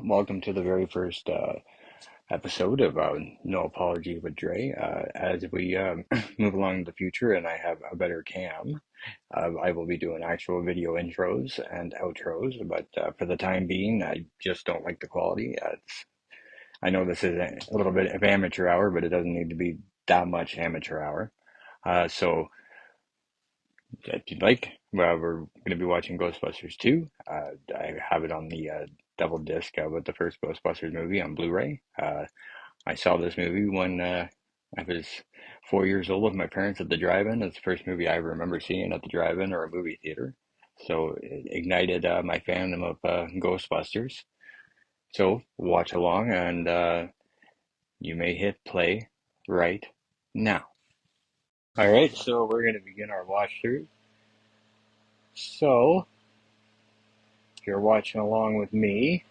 Well, welcome to the very first episode of No Apologies with Dre. As we move along in the future and I have a better cam, I will be doing actual video intros and outros, but for the time being, I just don't like the quality. I know this is a little bit of amateur hour, but it doesn't need to be that much amateur hour. So if you'd like, well, we're going to be watching Ghostbusters 2. I have it on the double disc with the first Ghostbusters movie on Blu-ray. I saw this movie when I was 4 years old with my parents at the drive-in. It's the first movie I remember seeing at the drive-in or a movie theater. So it ignited my fandom of Ghostbusters. So watch along and you may hit play right now. All right, so we're going to begin our watch through. So if you're watching along with me,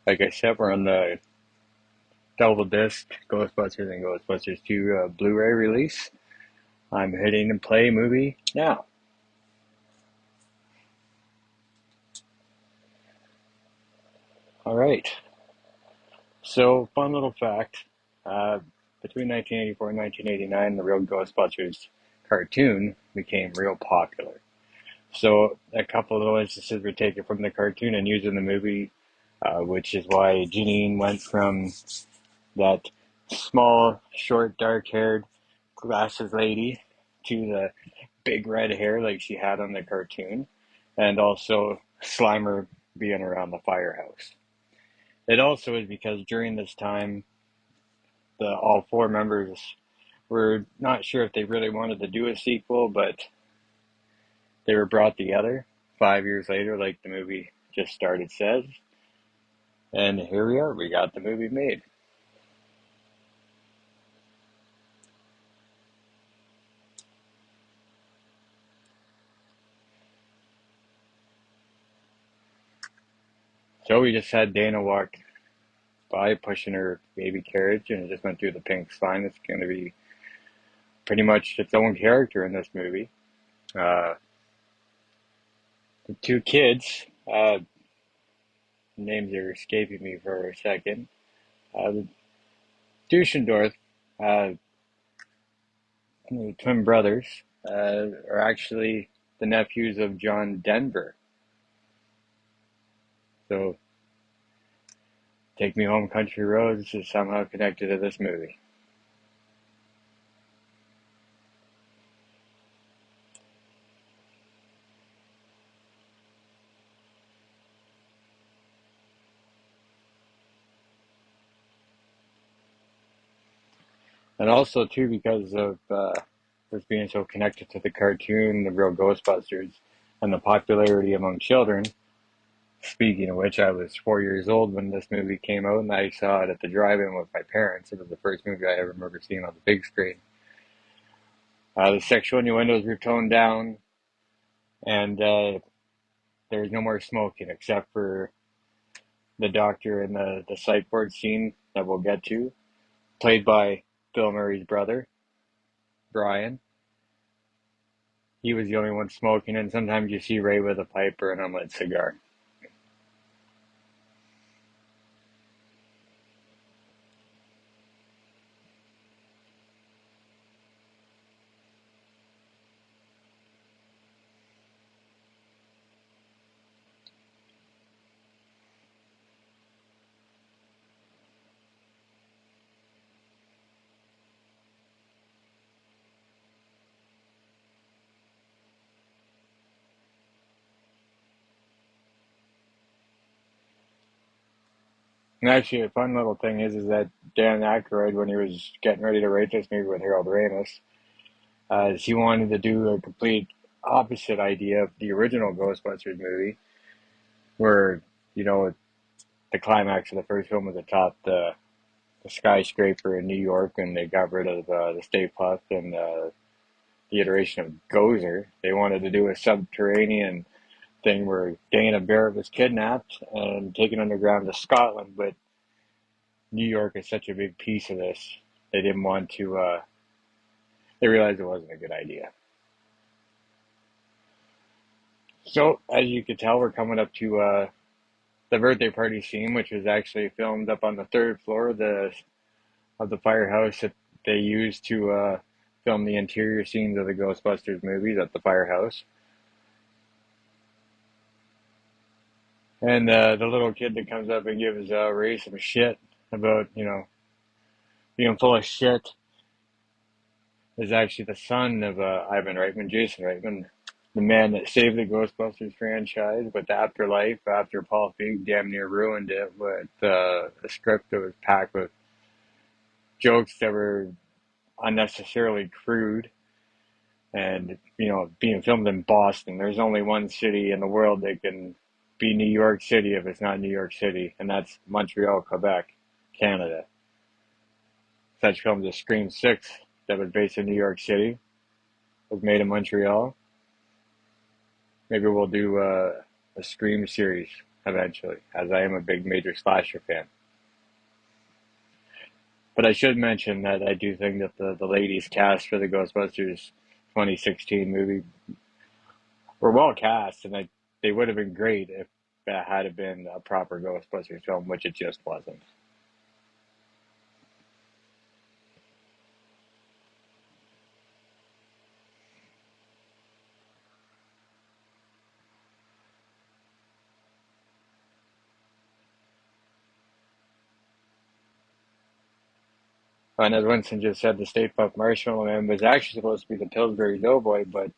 like I said, we're on the double disc Ghostbusters and Ghostbusters 2 Blu-ray release. I'm hitting play movie now. All right. So, fun little fact. Uh, Between 1984 and 1989, the real Ghostbusters cartoon became real popular. So, a couple of little instances were taken from the cartoon and used in the movie, which is why Janine went from that small, short, dark-haired glasses lady to the big red hair like she had on the cartoon, and also Slimer being around the firehouse. It also is because during this time, the all four members were not sure if they really wanted to do a sequel, but they were brought together 5 years later, like the movie just started says, and here we are. We got the movie made. So we just had Dana walk by pushing her baby carriage, and it just went through the pink slime. It's going to be pretty much its own character in this movie. Uh, the two kids, names are escaping me for a second. The Dushendorf, uh, the twin brothers, are actually the nephews of John Denver. So, Take Me Home Country Roads is somehow connected to this movie. And also, too, because of this being so connected to the cartoon, the real Ghostbusters, and the popularity among children. Speaking of which, I was 4 years old when this movie came out, and I saw it at the drive-in with my parents. It was the first movie I ever remember seeing on the big screen. The sexual innuendos were toned down, and there was no more smoking except for the doctor in the psych ward scene that we'll get to, played by Bill Murray's brother, Brian. He was the only one smoking, and sometimes you see Ray with a pipe or an unlit cigar. And actually, a fun little thing is that Dan Aykroyd, when he was getting ready to write this movie with Harold Ramis, he wanted to do a complete opposite idea of the original Ghostbusters movie, where, you know, the climax of the first film was atop the skyscraper in New York, and they got rid of the Stay Puft and the iteration of Gozer. They wanted to do a subterranean thing where Dana Barrett was kidnapped and taken underground to Scotland, but New York is such a big piece of this. They didn't want to, they realized it wasn't a good idea. So, as you can tell, we're coming up to the birthday party scene, which was actually filmed up on the third floor of the firehouse that they used to film the interior scenes of the Ghostbusters movies at the firehouse. And the little kid that comes up and gives Ray some shit about, being full of shit is actually the son of Ivan Reitman, Jason Reitman, the man that saved the Ghostbusters franchise with Afterlife after Paul Feig damn near ruined it with a script that was packed with jokes that were unnecessarily crude and, being filmed in Boston. There's only one city in the world that can be New York City if it's not New York City, and that's Montreal, Quebec, Canada. Such films as Scream 6, that was based in New York City, was made in Montreal. Maybe we'll do a Scream series eventually, as I am a big major slasher fan. But I should mention that I do think that the ladies cast for the Ghostbusters 2016 movie were well cast, and they would have been great if that had been a proper Ghostbusters film, which it just wasn't. And as Winston just said, the Stay Puft Marshmallow Man was actually supposed to be the Pillsbury Doughboy, but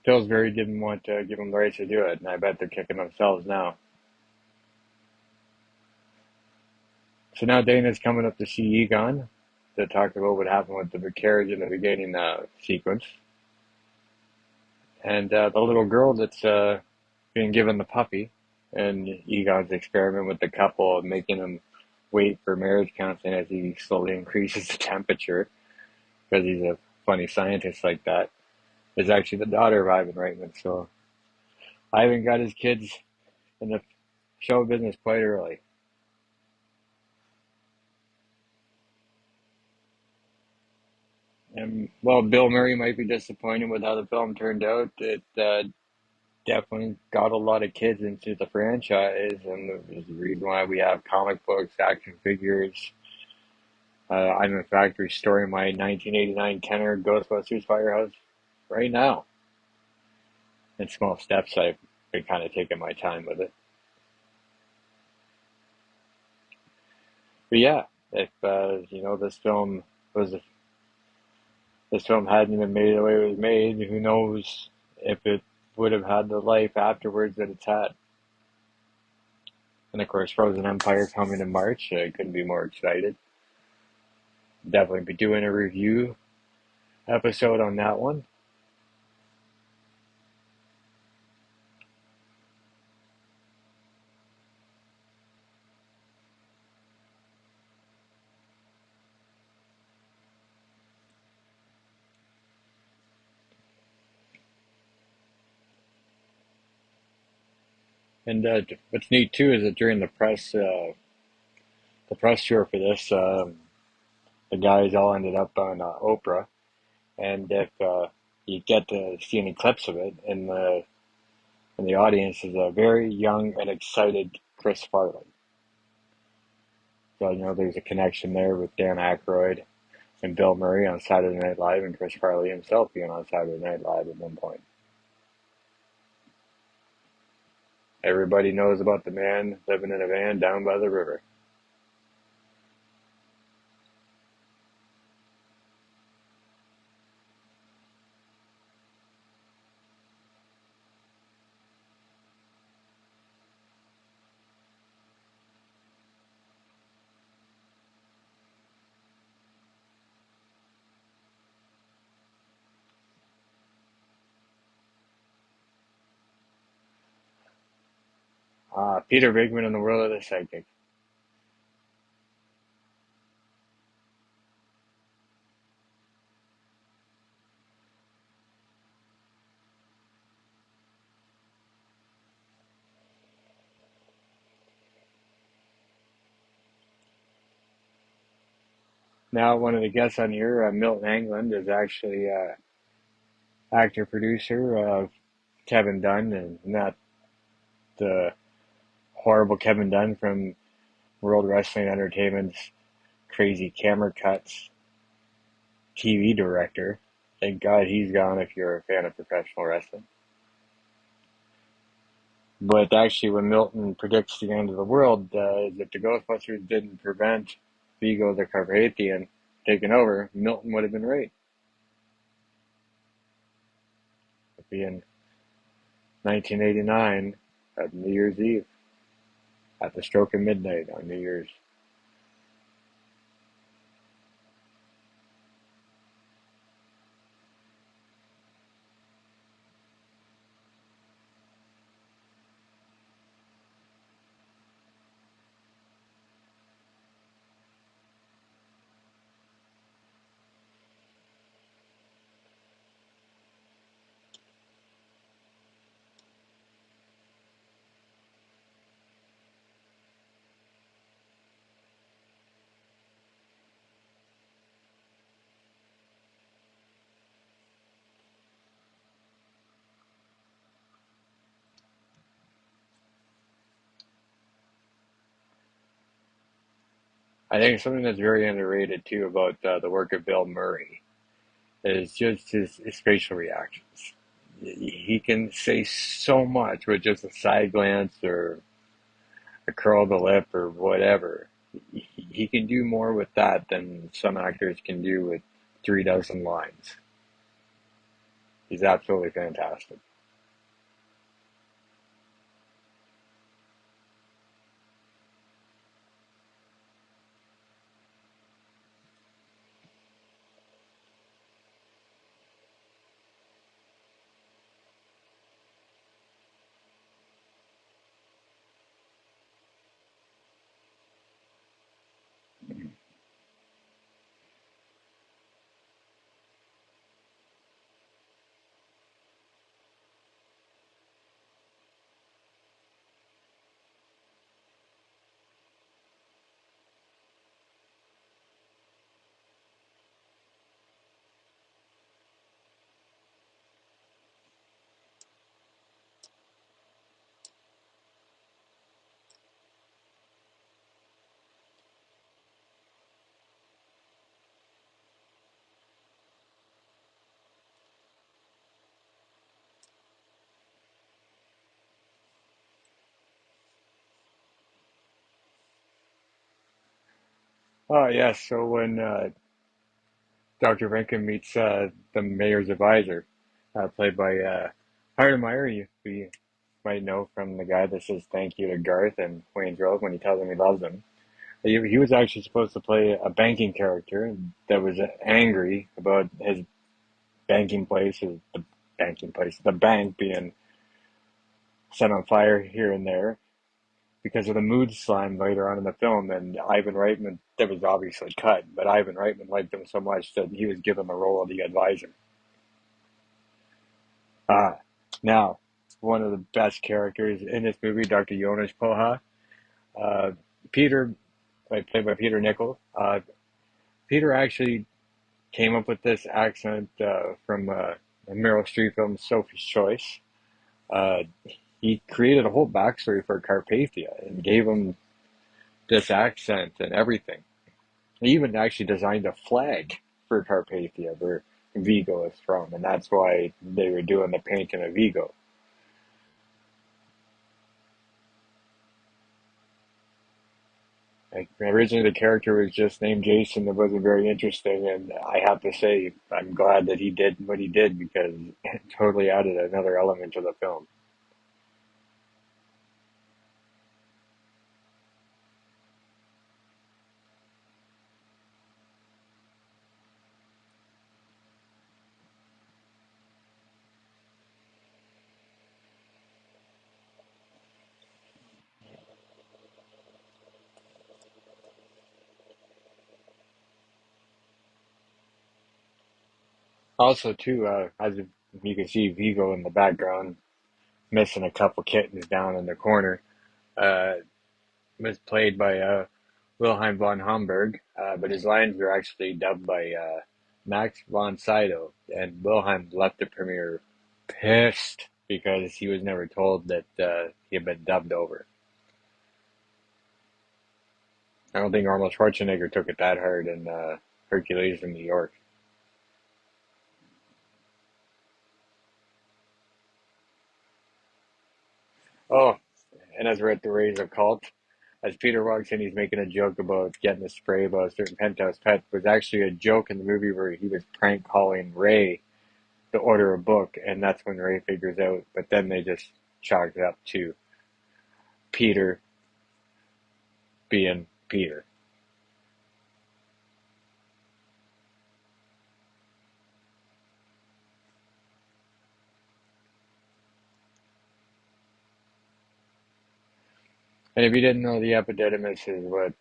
Pillsbury didn't want to give him the rights to do it, and I bet they're kicking themselves now. So now Dana's coming up to see Egon to talk about what happened with the carriage in the beginning sequence. And the little girl that's being given the puppy, and Egon's experiment with the couple of making him wait for marriage counseling as he slowly increases the temperature, because he's a funny scientist like that, is actually the daughter of Ivan Reitman. So Ivan got his kids in the show business quite early. And well, Bill Murray might be disappointed with how the film turned out. It definitely got a lot of kids into the franchise, and there's the reason why we have comic books, action figures. I'm in fact restoring my 1989 Kenner Ghostbusters Firehouse right now. In small steps, I've been kind of taking my time with it. But yeah, if was this film hadn't been made the way it was made, who knows if it would have had the life afterwards that it's had. And of course, Frozen Empire coming in March. I couldn't be more excited. Definitely be doing a review episode on that one. And what's neat too is that during the press tour for this, the guys all ended up on Oprah. And if you get to see any clips of it, in the audience is a very young and excited Chris Farley. So there's a connection there with Dan Aykroyd and Bill Murray on Saturday Night Live, and Chris Farley himself being on Saturday Night Live at one point. Everybody knows about the man living in a van down by the river. Peter Venkman in the world of the psychic. Now, one of the guests on here, Milton England, is actually actor producer of Kevin Dunn, and not the horrible Kevin Dunn from World Wrestling Entertainment's crazy camera cuts TV director. Thank God he's gone if you're a fan of professional wrestling. But actually, when Milton predicts the end of the world, if the Ghostbusters didn't prevent Vigo the Carpathian taking over, Milton would have been right. It'd be in 1989 at New Year's Eve, at the stroke of midnight on New Year's. I think something that's very underrated too about the work of Bill Murray is just his facial reactions. He can say so much with just a side glance or a curl of the lip or whatever. He can do more with that than some actors can do with 3 dozen lines. He's absolutely fantastic. Oh yes, so when Dr. Rankin meets the mayor's advisor, played by Hardemeyer, you might know from the guy that says thank you to Garth and Wayne's World when he tells him he loves him. He was actually supposed to play a banking character that was angry about his the bank being set on fire here and there because of the mood slime later on in the film. And Ivan Reitman, that was obviously cut, but Ivan Reitman liked him so much that he was given the role of the advisor. Ah, now, one of the best characters in this movie, Dr. Jonas Poha, uh, Peter, played by Peter Nichol. Peter actually came up with this accent from a Meryl Streep film, Sophie's Choice. Uh, he created a whole backstory for Carpathia and gave him this accent and everything. He even actually designed a flag for Carpathia where Vigo is from, and that's why they were doing the painting of Vigo. Like, originally, the character was just named Jason. It wasn't very interesting, and I have to say, I'm glad that he did what he did because it totally added another element to the film. Also, too, as you can see, Vigo in the background missing a couple kittens down in the corner. Uh, was played by Wilhelm von Homburg, but his lines were actually dubbed by Max von Sydow, and Wilhelm left the premiere pissed because he was never told that he had been dubbed over. I don't think Arnold Schwarzenegger took it that hard in Hercules in New York. Oh, and as we're at the Rays of Cult, as Peter walks in, he's making a joke about getting a spray about a certain penthouse pet. It was actually a joke in the movie where he was prank calling Ray to order a book, and that's when Ray figures out. But then they just chalked it up to Peter being Peter. And if you didn't know, the epididymis is what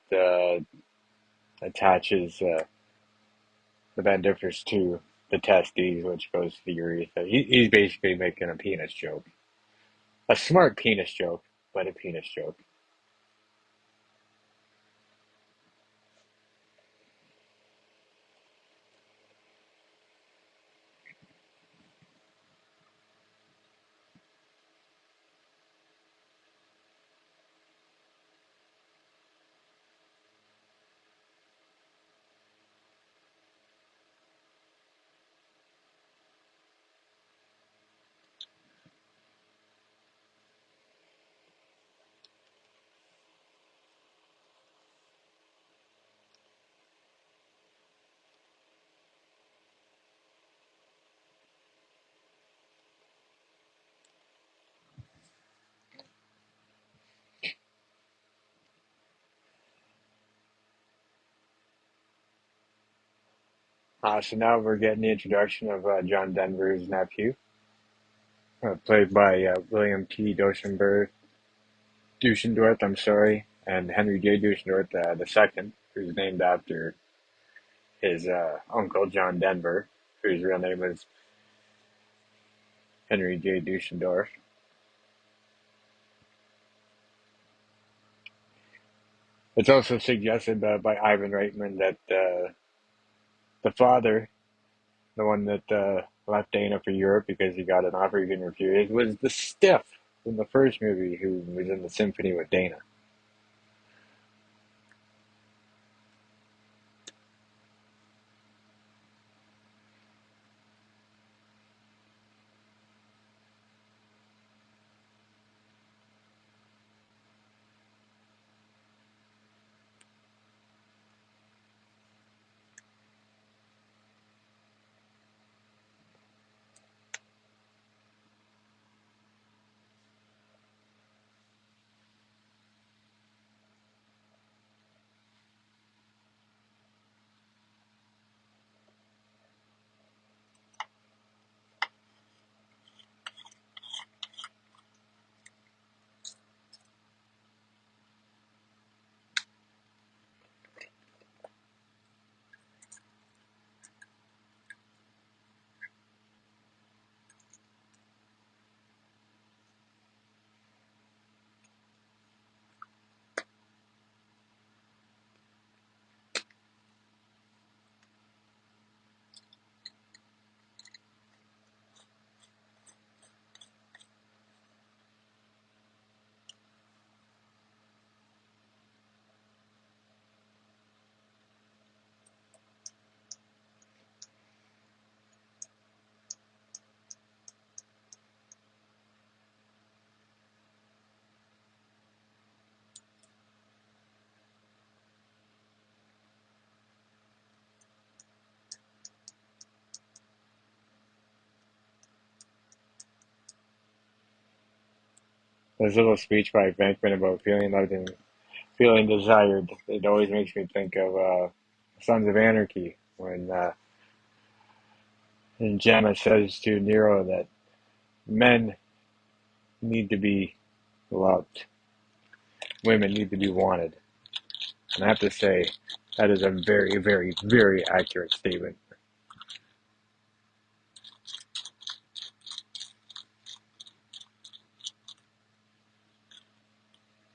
attaches the differs to the testes, which goes to the urethra. He's basically making a penis joke. A smart penis joke, but a penis joke. So now we're getting the introduction of John Denver's nephew, played by William T. Dushendorf, I'm sorry, and Henry J. Dushendorf the second, who's named after his uncle John Denver, whose real name is Henry J. Dushendorf. It's also suggested by Ivan Reitman that the father, the one that left Dana for Europe because he got an offer he didn't refuse, was the stiff in the first movie who was in the symphony with Dana. His little speech by Venkman about feeling loved and feeling desired, it always makes me think of Sons of Anarchy when and Gemma says to Nero that men need to be loved, women need to be wanted. And I have to say, that is a very, very, very accurate statement.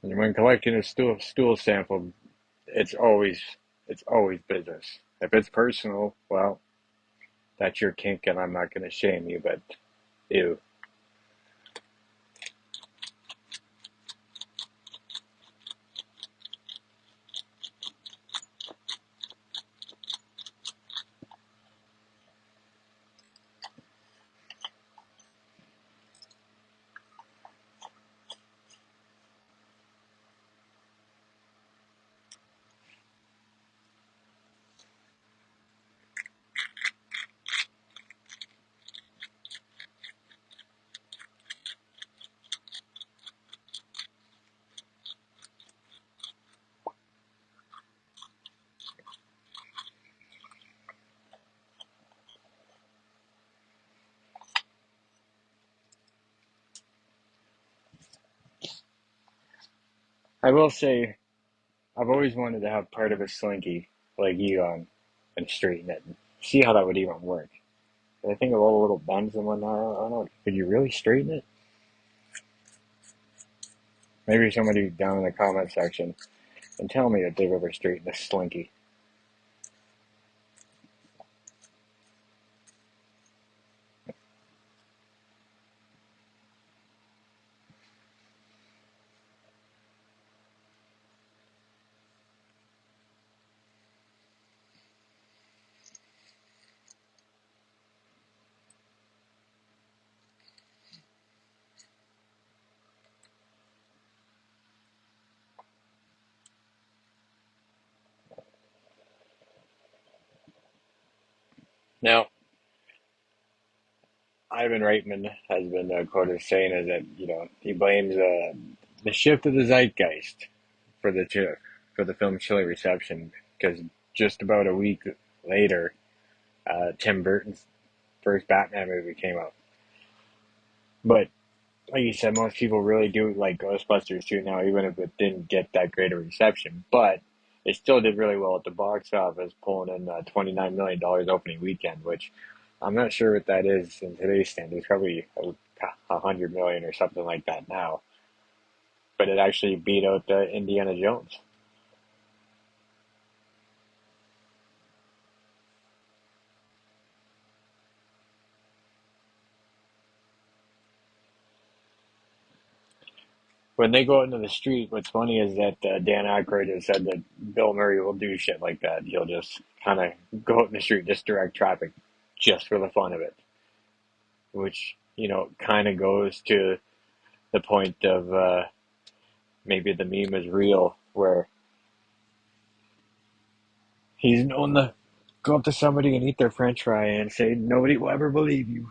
And when collecting a stool sample, it's always it's always business. If it's personal, well, that's your kink, and I'm not going to shame you. But ew. I will say I've always wanted to have part of a slinky like you and straighten it and see how that would even work. I think of all the little bends and whatnot. I don't know. Could you really straighten it? Maybe somebody down in the comment section and tell me that they've ever straightened a slinky. Now, Ivan Reitman has been quoted as saying is that he blames the shift of the zeitgeist for for the film's chilly reception because just about a week later, Tim Burton's first Batman movie came out. But like you said, most people really do like Ghostbusters too now, even if it didn't get that great a reception. But it still did really well at the box office, pulling in $29 million opening weekend, which I'm not sure what that is in today's standards. Probably 100 million or something like that now. But it actually beat out Indiana Jones. When they go out into the street, what's funny is that Dan Aykroyd has said that Bill Murray will do shit like that. He'll just kind of go out in the street, just direct traffic, just for the fun of it. Which kind of goes to the point of maybe the meme is real, where he's known to go up to somebody and eat their French fry and say nobody will ever believe you.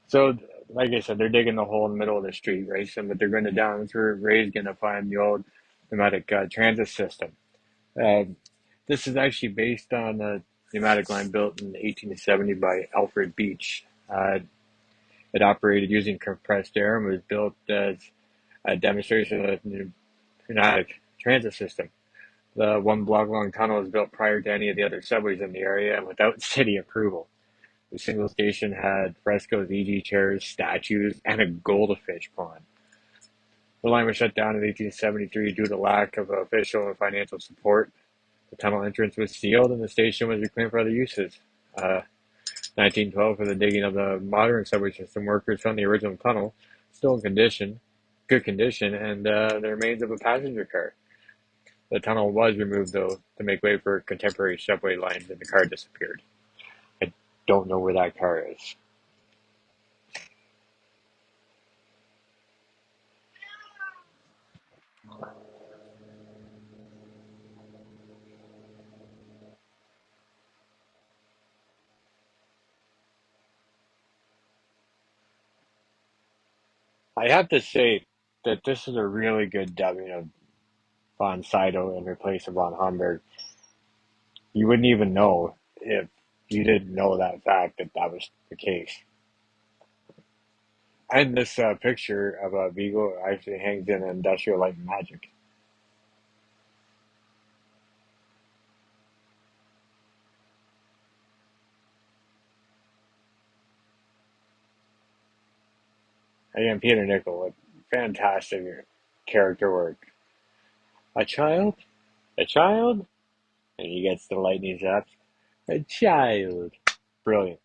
So, like I said, they're digging the hole in the middle of the street, right? So, but they're going to down. That's where Ray's going to find the old pneumatic transit system. Uh, this is actually based on a pneumatic line built in 1870 by Alfred Beach. It operated using compressed air and was built as a demonstration of the pneumatic transit system. The one block long tunnel was built prior to any of the other subways in the area and without city approval. The single station had frescoes, easy chairs, statues, and a goldfish pond. The line was shut down in 1873 due to lack of official and financial support. The tunnel entrance was sealed and the station was reclaimed for other uses. 1912, for the digging of the modern subway system, workers found the original tunnel still in good condition, and the remains of a passenger car. The tunnel was removed, though, to make way for contemporary subway lines, and the car disappeared. I don't know where that car is. I have to say that this is a really good dubbing of von Sydow in replace of von Homburg. You wouldn't even know if you didn't know that fact that that was the case. And this picture of Vigo actually hangs in Industrial Light and Magic. Again, Peter Nichol, with fantastic character work. A child? A child? And he gets the lightning zaps. A child. Brilliant.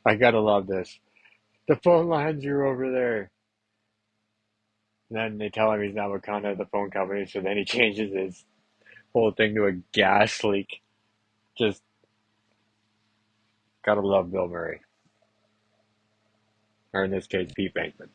I gotta love this. The phone lines are over there. And then they tell him he's not Wakanda at the phone company, so then he changes his whole thing to a gas leak. Just gotta love Bill Murray, or in this case, Pete Bankman.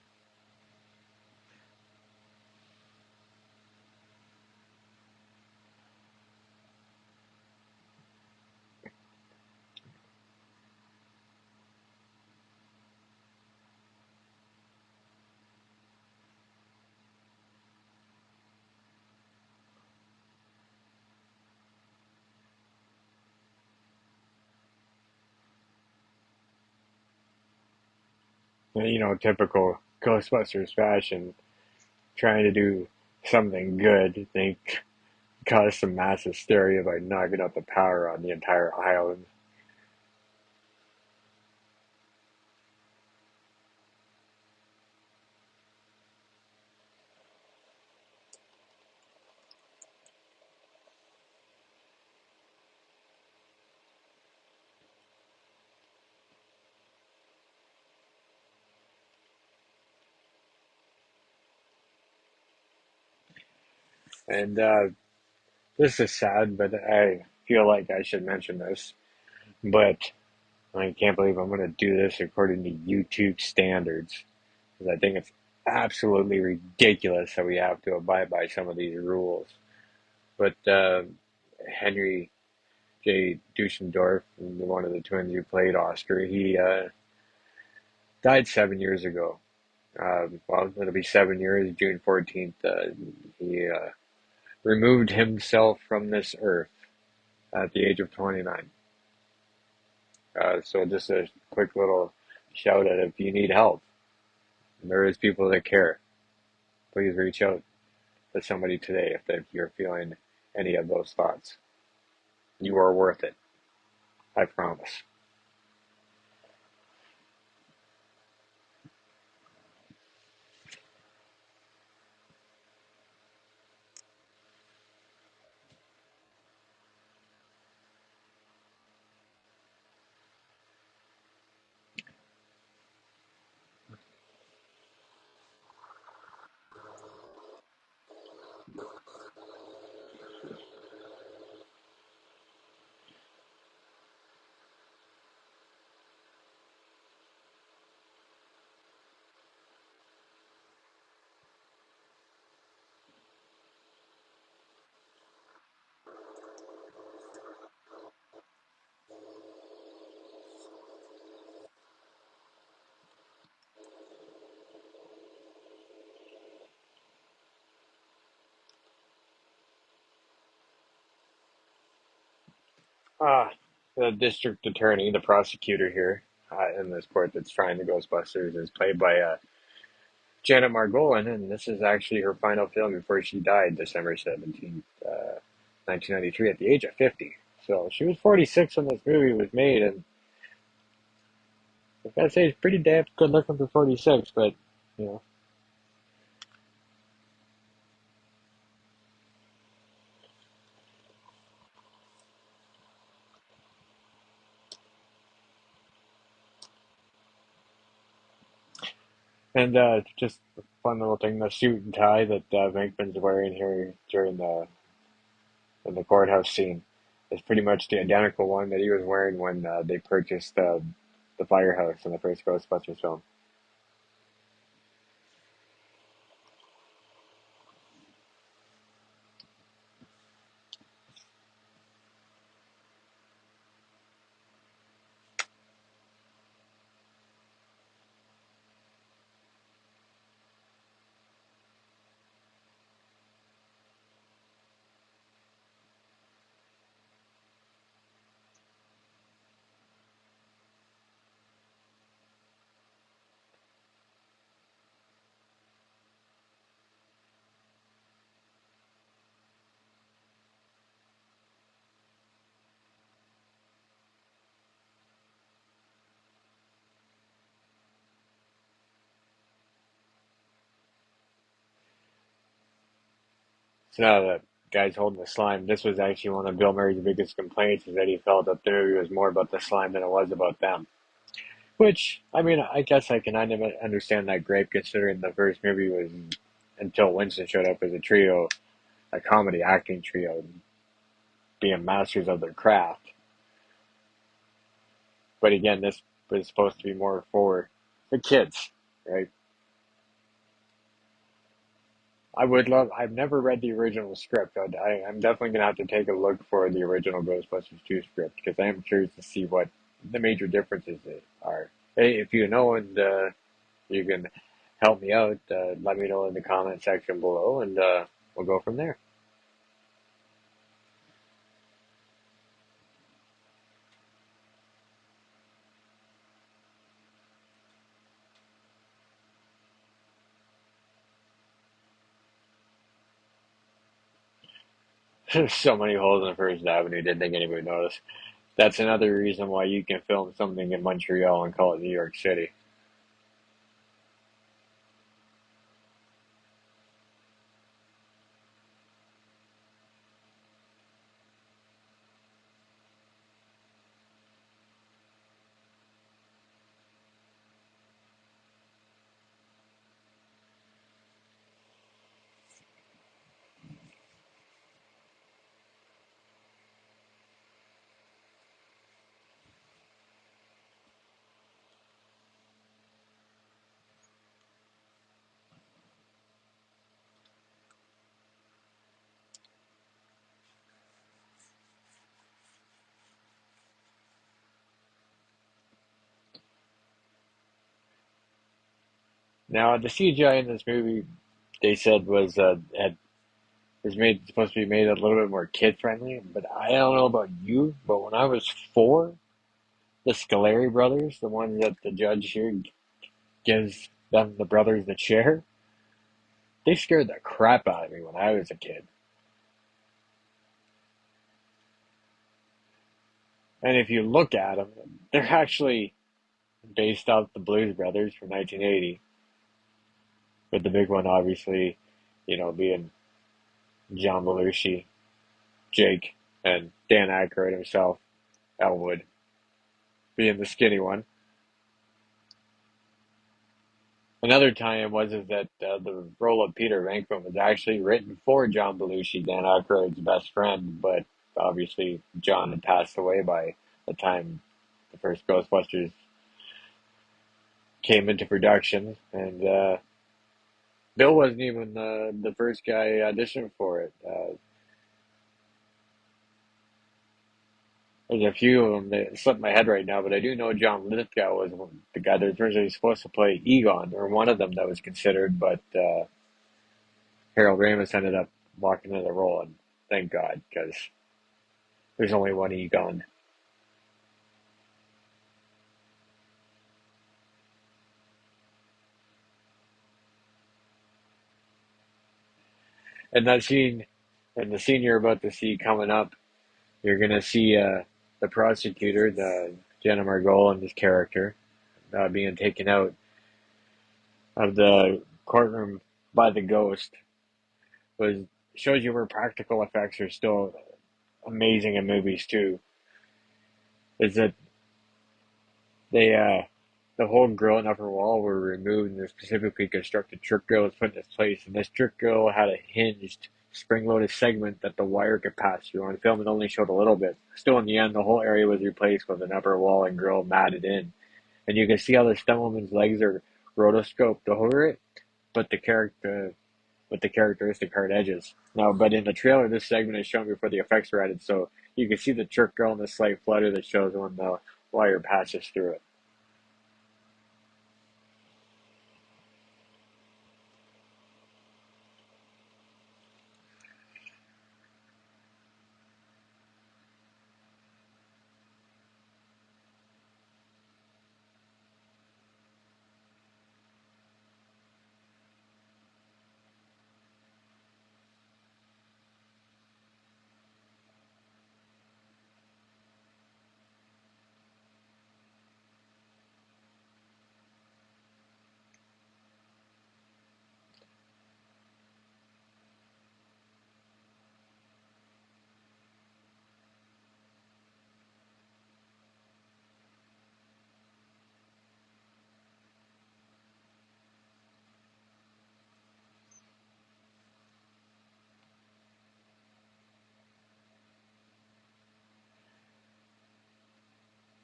And, typical Ghostbusters fashion, trying to do something good. They caused some mass hysteria by knocking out the power on the entire island. And this is sad, but I feel like I should mention this. But I can't believe I'm going to do this according to YouTube standards, because I think it's absolutely ridiculous that we have to abide by some of these rules. But Henry J. Dusendorf, one of the twins who played Oscar, he died 7 years ago. Well, it'll be 7 years, June 14th. He removed himself from this earth at the age of 29. So just a quick little shout out, if you need help, there is people that care. Please reach out to somebody today if you're feeling any of those thoughts. You are worth it. I promise. Ah, the district attorney, the prosecutor here in this court that's trying the Ghostbusters, is played by Janet Margolin, and this is actually her final film before she died, December 17th, 1993, at the age of 50. So she was 46 when this movie was made, and I gotta say, she's pretty damn good looking for 46, but, you know. And just a fun little thing, the suit and tie that Venkman's wearing here during the courthouse scene is pretty much the identical one that he was wearing when they purchased the firehouse in the first Ghostbusters film. So now the guy's holding the slime. This was actually one of Bill Murray's biggest complaints, is that he felt that the movie was more about the slime than it was about them. Which, I mean, I guess I can understand that gripe considering the first movie was until Winston showed up as a trio, a comedy acting trio, being masters of their craft. But again, this was supposed to be more for the kids, right? I've never read the original script. I'm definitely going to have to take a look for the original Ghostbusters 2 script because I am curious to see what the major differences are. Hey, if you know and you can help me out, let me know in the comment section below and we'll go from there. There's so many holes in First Avenue, didn't think anybody noticed. That's another reason why you can film something in Montreal and call it New York City. Now, the CGI in this movie, they said was made supposed to be made a little bit more kid friendly. But I don't know about you, but when I was 4, the Scaleri brothers, the ones that the judge here gives them the brothers the chair, they scared the crap out of me when I was a kid. And if you look at them, they're actually based off the Blues Brothers from 1980, with the big one obviously, being John Belushi, Jake, and Dan Aykroyd himself, Elwood, being the skinny one. Another tie-in was is that the role of Peter Venkman was actually written for John Belushi, Dan Aykroyd's best friend, but obviously John had passed away by the time the first Ghostbusters came into production, and Bill wasn't even the first guy auditioned for it. There's a few of them that slip my head right now, but I do know John Lithgow was the guy that was originally supposed to play Egon, or one of them that was considered, but Harold Ramis ended up walking into the role, and thank God, because there's only one Egon. And that scene, and the scene you're about to see coming up, you're gonna see the prosecutor, the Jenna Margolin's character, being taken out of the courtroom by the ghost. Was shows you where practical effects are still amazing in movies too. Is that they the whole grill and upper wall were removed and a specifically constructed trick grill was put in its place, and this trick grill had a hinged spring-loaded segment that the wire could pass through. On film it only showed a little bit. Still in the end the whole area was replaced with an upper wall and grill matted in. And you can see how the stuntwoman's legs are rotoscoped over it, but the character with the characteristic hard edges. Now, but in the trailer, this segment is shown before the effects are added, so you can see the trick girl and the slight flutter that shows when the wire passes through it.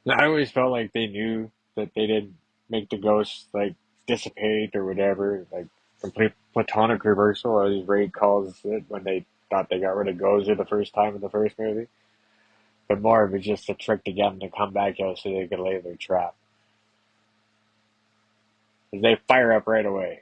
I always felt like they knew that they didn't make the ghosts like dissipate or whatever, like complete platonic reversal, as Ray calls it when they thought they got rid of Gozer the first time in the first movie. But more of it just a trick to get them to come back out so they could lay their trap. 'Cause they fire up right away.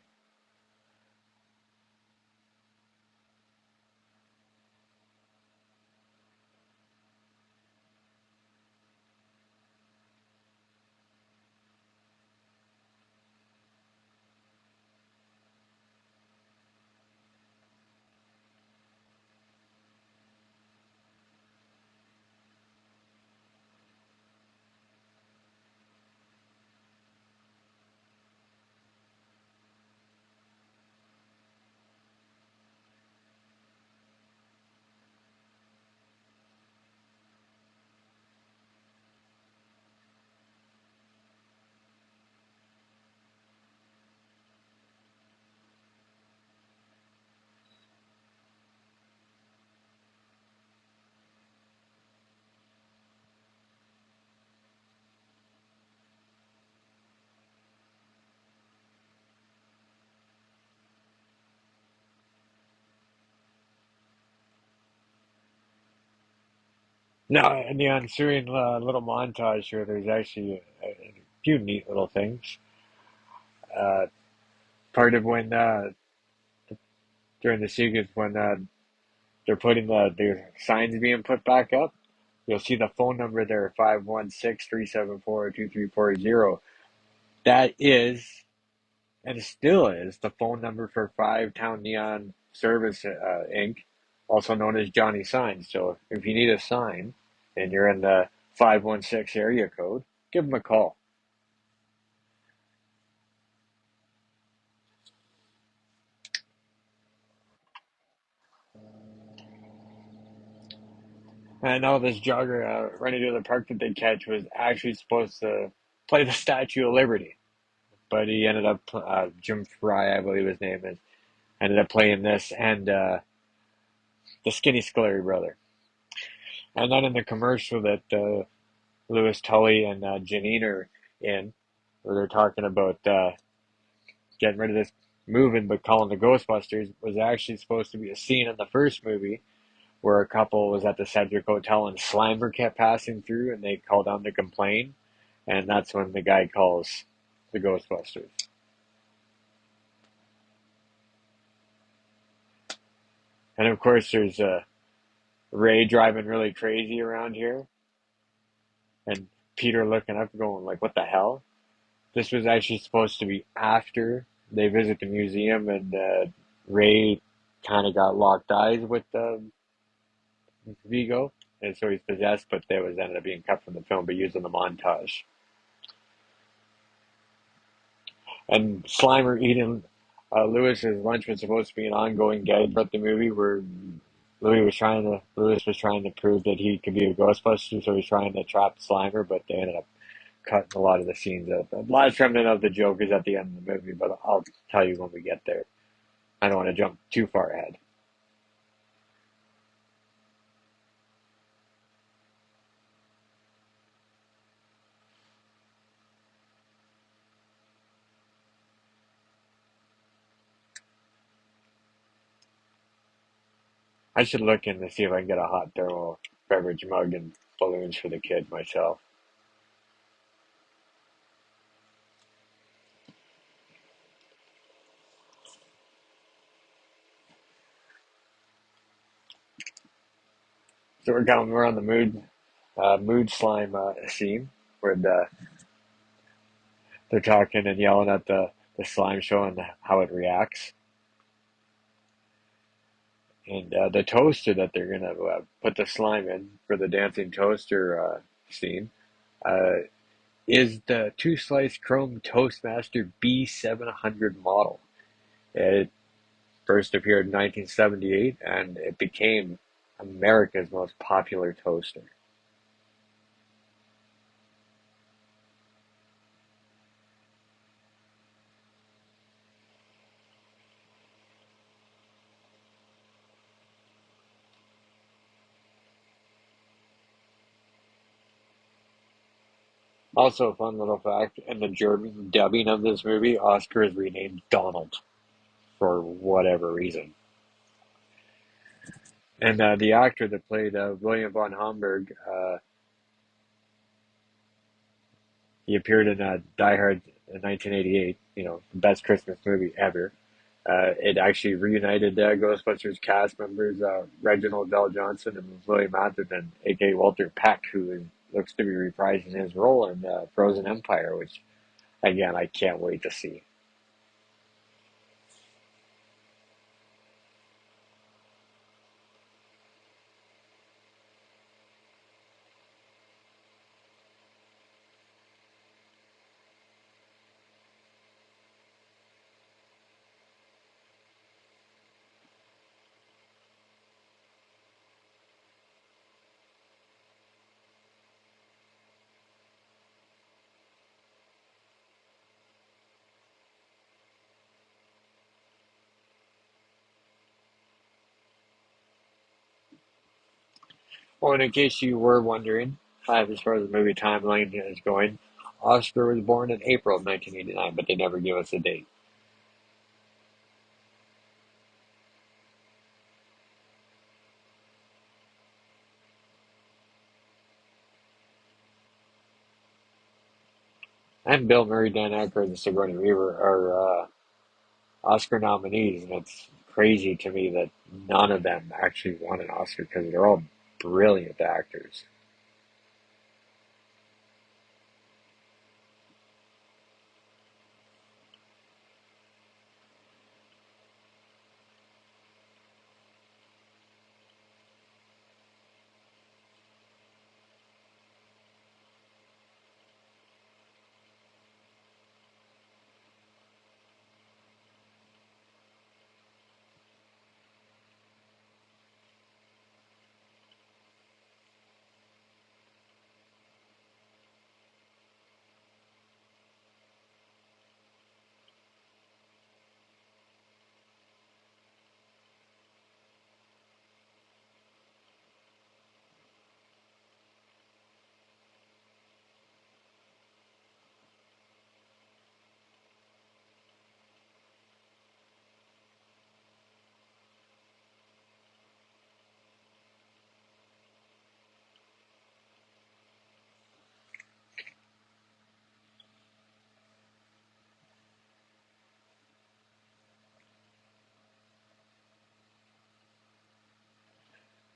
Now, in the ensuing little montage here, there's actually a few neat little things. Uh, Part of when during the sequence when they're putting the signs being put back up, you'll see the phone number there, 516-374-2340. That is, and still is, the phone number for Five Town Neon Service Inc., also known as Johnny Signs. So if you need a sign and you're in the 516 area code, give them a call. And I know this jogger running to the park that they catch was actually supposed to play the Statue of Liberty, but he ended up, Jim Fry, I believe his name is, ended up playing this and the Skinny Scullery brother. And then in the commercial that Lewis Tully and Janine are in, where they're talking about getting rid of this moving but calling the Ghostbusters, was actually supposed to be a scene in the first movie where a couple was at the Cedric Hotel and Slimer kept passing through and they called down to complain. And that's when the guy calls the Ghostbusters. And of course, there's Ray driving really crazy around here and Peter looking up going like, what the hell? This was actually supposed to be after they visit the museum and Ray kind of got locked eyes with Vigo, and so he's possessed. But that was ended up being cut from the film, but used in the montage. And Slimer eating Lewis's lunch was supposed to be an ongoing gag throughout the movie, where Lewis was trying to prove that he could be a Ghostbuster, so he's trying to trap Slimer, but they ended up cutting a lot of the scenes up. The last remnant of the joke is at the end of the movie, but I'll tell you when we get there. I don't want to jump too far ahead. I should look in to see if I can get a hot thermal beverage mug and balloons for the kid myself. So we're on the mood slime scene where they're talking and yelling at the slime show and how it reacts. And the toaster that they're gonna put the slime in for the dancing toaster scene uh, is the two slice chrome Toastmaster B700 model. It first appeared in 1978 and it became America's most popular toaster. Also, a fun little fact, in the German dubbing of this movie, Oscar is renamed Donald for whatever reason. And the actor that played William von Homburg, he appeared in Die Hard in 1988, the best Christmas movie ever. It actually reunited Ghostbusters cast members Reginald Bell Johnson and William Atherton, aka Walter Peck, who looks to be reprising his role in Frozen Empire, which, again, I can't wait to see. Well, and in case you were wondering, as far as the movie timeline is going, Oscar was born in April of 1989, but they never give us a date. And Bill Murray, Dan Aykroyd, and Sigourney Weaver are Oscar nominees, and it's crazy to me that none of them actually won an Oscar because they're all brilliant actors.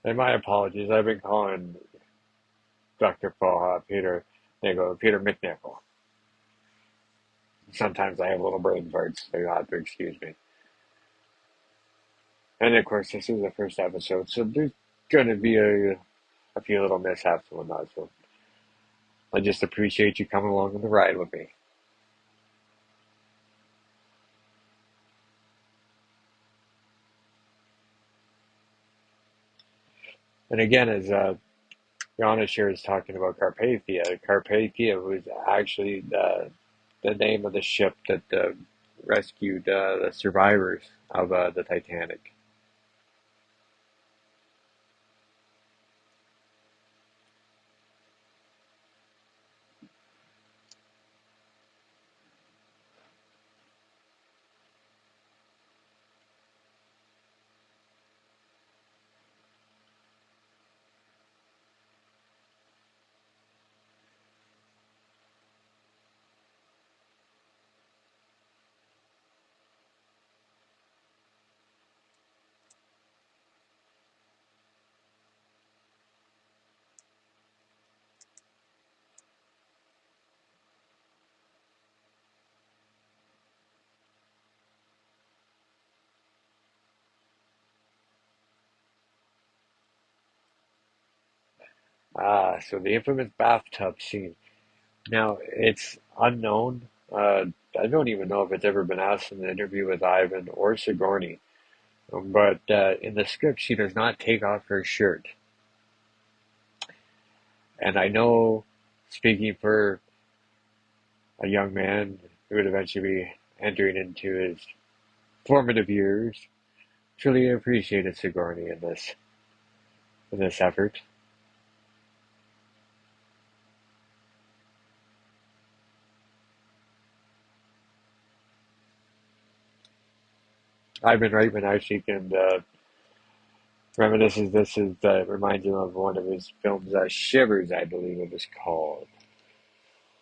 And my apologies, I've been calling Dr. Peter, Peter McNichol. Sometimes I have little brain farts, so you'll have to excuse me. And of course, this is the first episode, so there's going to be a few little mishaps and whatnot. So I just appreciate you coming along on the ride with me. And again, as Giannis here is talking about Carpathia, Carpathia was actually the name of the ship that rescued the survivors of the Titanic. So the infamous bathtub scene. Now, it's unknown. I don't even know if it's ever been asked in an interview with Ivan or Sigourney. But in the script, she does not take off her shirt. And I know, speaking for a young man who would eventually be entering into his formative years, truly appreciated Sigourney in this effort. Ivan Reitman actually can reminisces. This is reminds him of one of his films, Shivers, I believe it was called.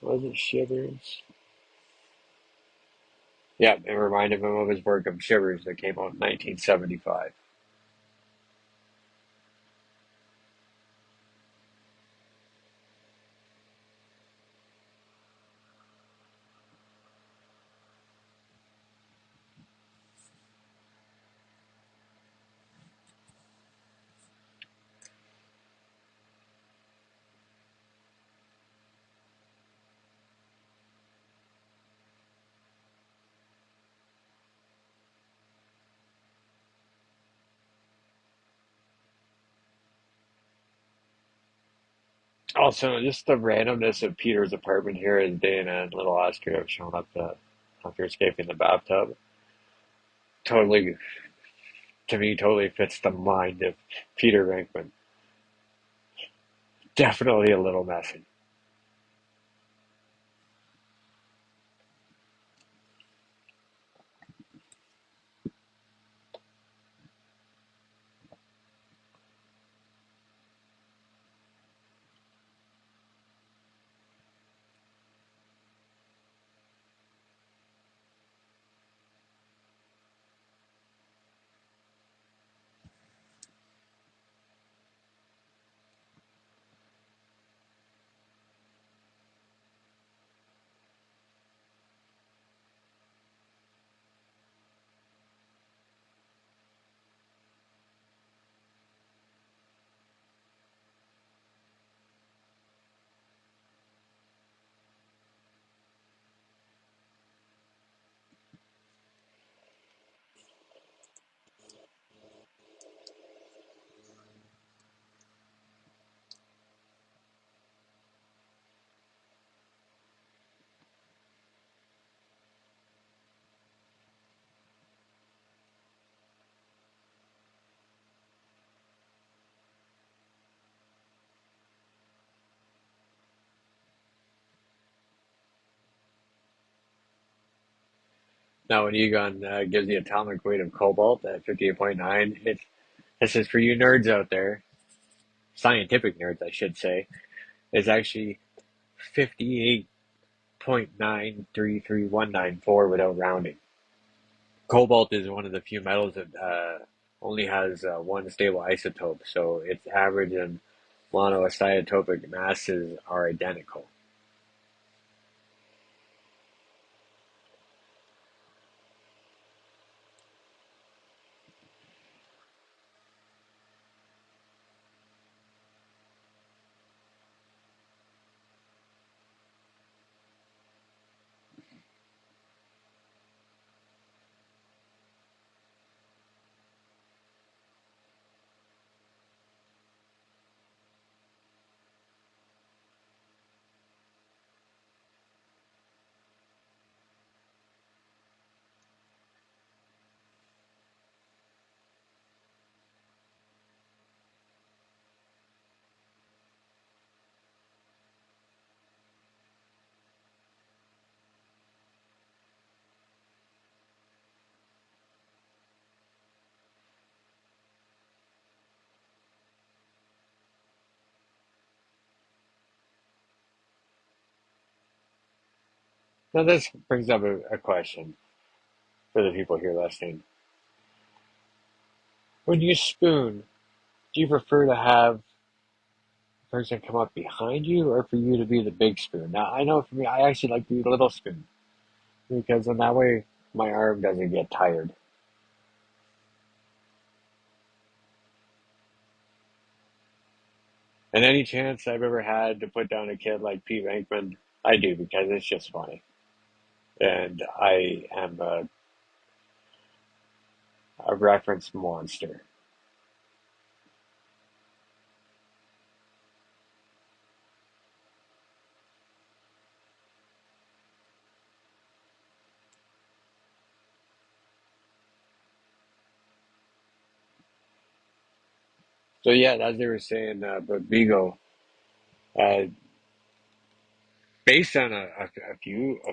Was it Shivers? Yeah, it reminded him of his work of Shivers that came out in 1975. Also, just the randomness of Peter's apartment here as Dana and little Oscar have shown up after escaping the bathtub. Totally, to me, totally fits the mind of Peter Venkman. Definitely a little messy. Now, when Egon gives the atomic weight of cobalt at 58.9, this is for you nerds out there, scientific nerds, I should say, is actually 58.933194 without rounding. Cobalt is one of the few metals that only has one stable isotope, so its average and monoisotopic masses are identical. Now, this brings up a question for the people here listening. When you spoon, do you prefer to have the person come up behind you or for you to be the big spoon? Now, I know for me, I actually like to be the little spoon because in that way my arm doesn't get tired. And any chance I've ever had to put down a kid like Pete Venkman, I do because it's just funny. And I am a reference monster. So yeah, as they were saying about Vigo, uh, based on a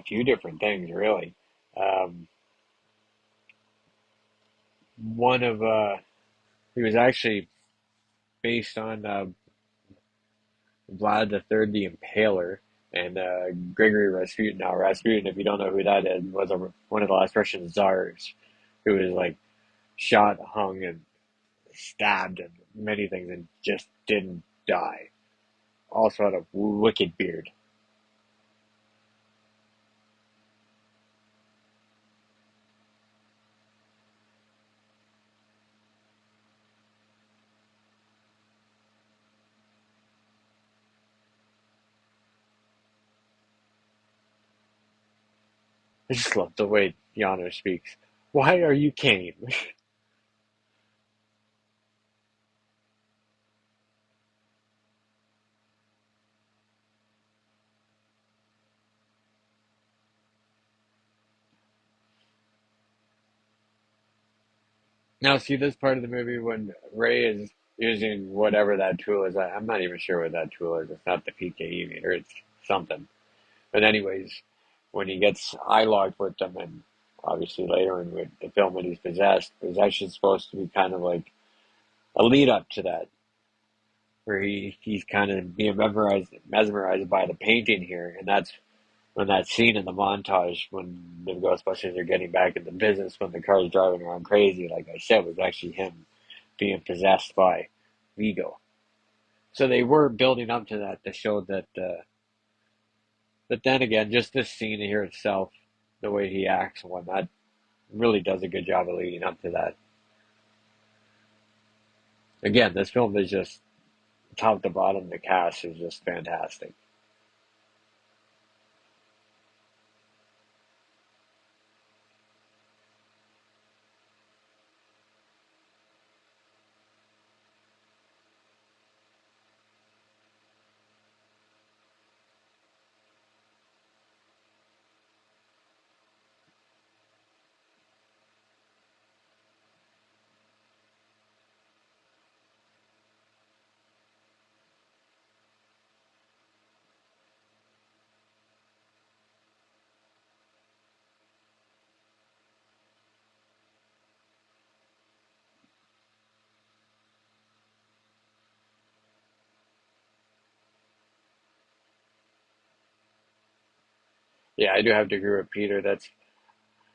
few different things, really. Um, one of he was actually based on Vlad the Third the Impaler and Gregory Rasputin. Now Rasputin, if you don't know who that is, was one of the last Russian czars who was like shot, hung, and stabbed and many things and just didn't die. Also had a wicked beard. I just love the way Yano speaks. Why are you Kane? Now, see this part of the movie when Ray is using whatever that tool is. I'm not even sure what that tool is. It's not the PKE meter. It's something. But anyways, when he gets eye locked with them, and obviously later in the film when he's possessed, it was actually supposed to be kind of like a lead up to that, where he's kind of being mesmerized by the painting here, and that's when that scene in the montage when the Ghostbusters are getting back into business when the car's driving around crazy, like I said, was actually him being possessed by Vigo. So they were building up to that to show that. But then again, just this scene here itself, the way he acts and whatnot, really does a good job of leading up to that. Again, this film is just top to bottom. The cast is just fantastic. Yeah, I do have to agree with Peter. That's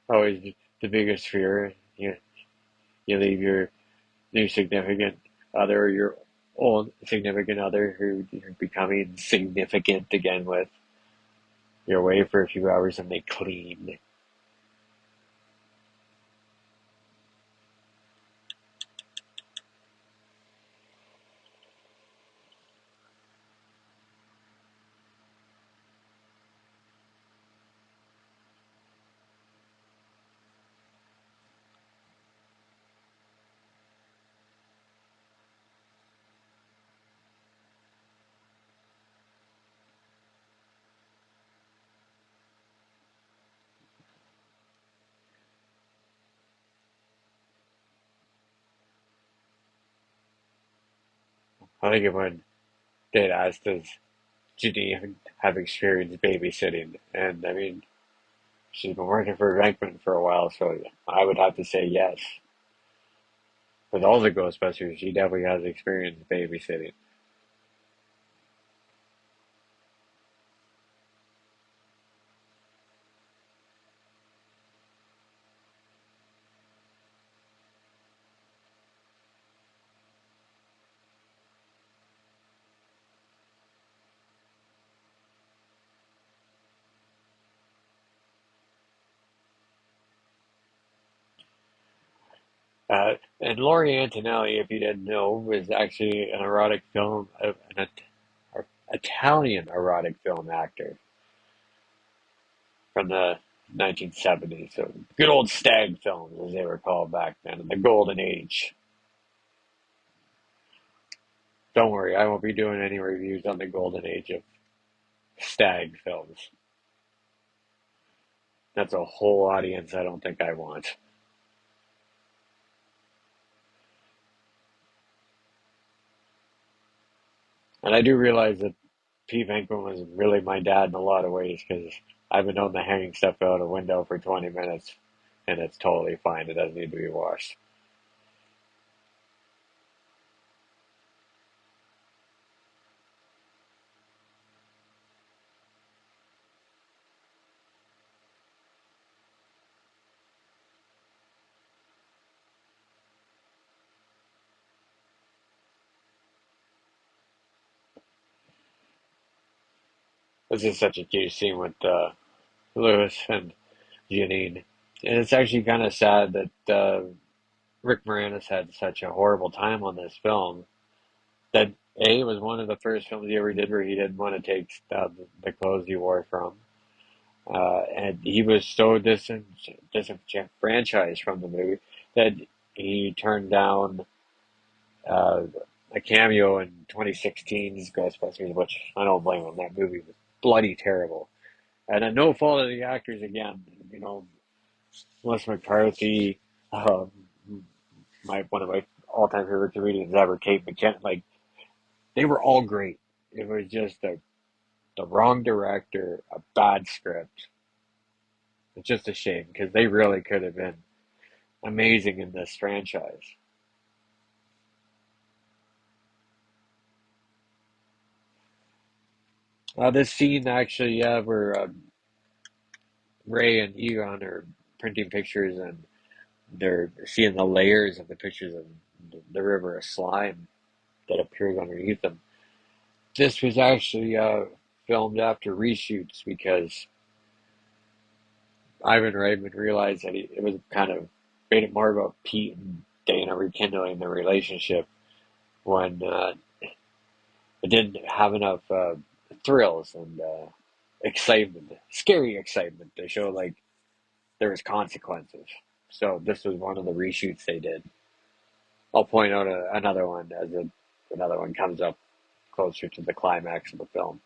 always the biggest fear. You leave your new significant other, or your old significant other who you're becoming significant again with. You're away for a few hours and they clean. I think it when Dad asked, does Judy have experience babysitting? And I mean, she's been working for Venkman for a while, so I would have to say yes. With all the Ghostbusters, she definitely has experience babysitting. And Laurie Antonelli, if you didn't know, was actually an erotic film, Italian erotic film actor from the 1970s. So good old stag films, as they were called back then, in the golden age. Don't worry, I won't be doing any reviews on the golden age of stag films. That's a whole audience I don't think I want. And I do realize that P. Venkman was really my dad in a lot of ways because I've been known to hang stuff out a window for 20 minutes and it's totally fine. It doesn't need to be washed. This is such a cute scene with Lewis and Janine. And it's actually kind of sad that Rick Moranis had such a horrible time on this film. That A, it was one of the first films he ever did where he didn't want to take the clothes he wore from. And he was so disenfranchised from the movie that he turned down uh, a cameo in 2016's Ghostbusters, which I don't blame him. That movie was bloody terrible. And at no fault of the actors again. You know, Melissa McCarthy, um, one of my all-time favorite comedians ever, Kate McKinnon. Like, they were all great. It was just the wrong director, a bad script. It's just a shame because they really could have been amazing in this franchise. This scene actually, yeah, where Ray and Egon are printing pictures and they're seeing the layers of the pictures of the river of slime that appears underneath them. This was actually filmed after reshoots because Ivan Reitman realized that it was kind of made it more about Pete and Dana rekindling their relationship when it didn't have enough thrills and excitement, scary excitement to show like there was consequences. So this was one of the reshoots they did. I'll point out another one as another one comes up closer to the climax of the film.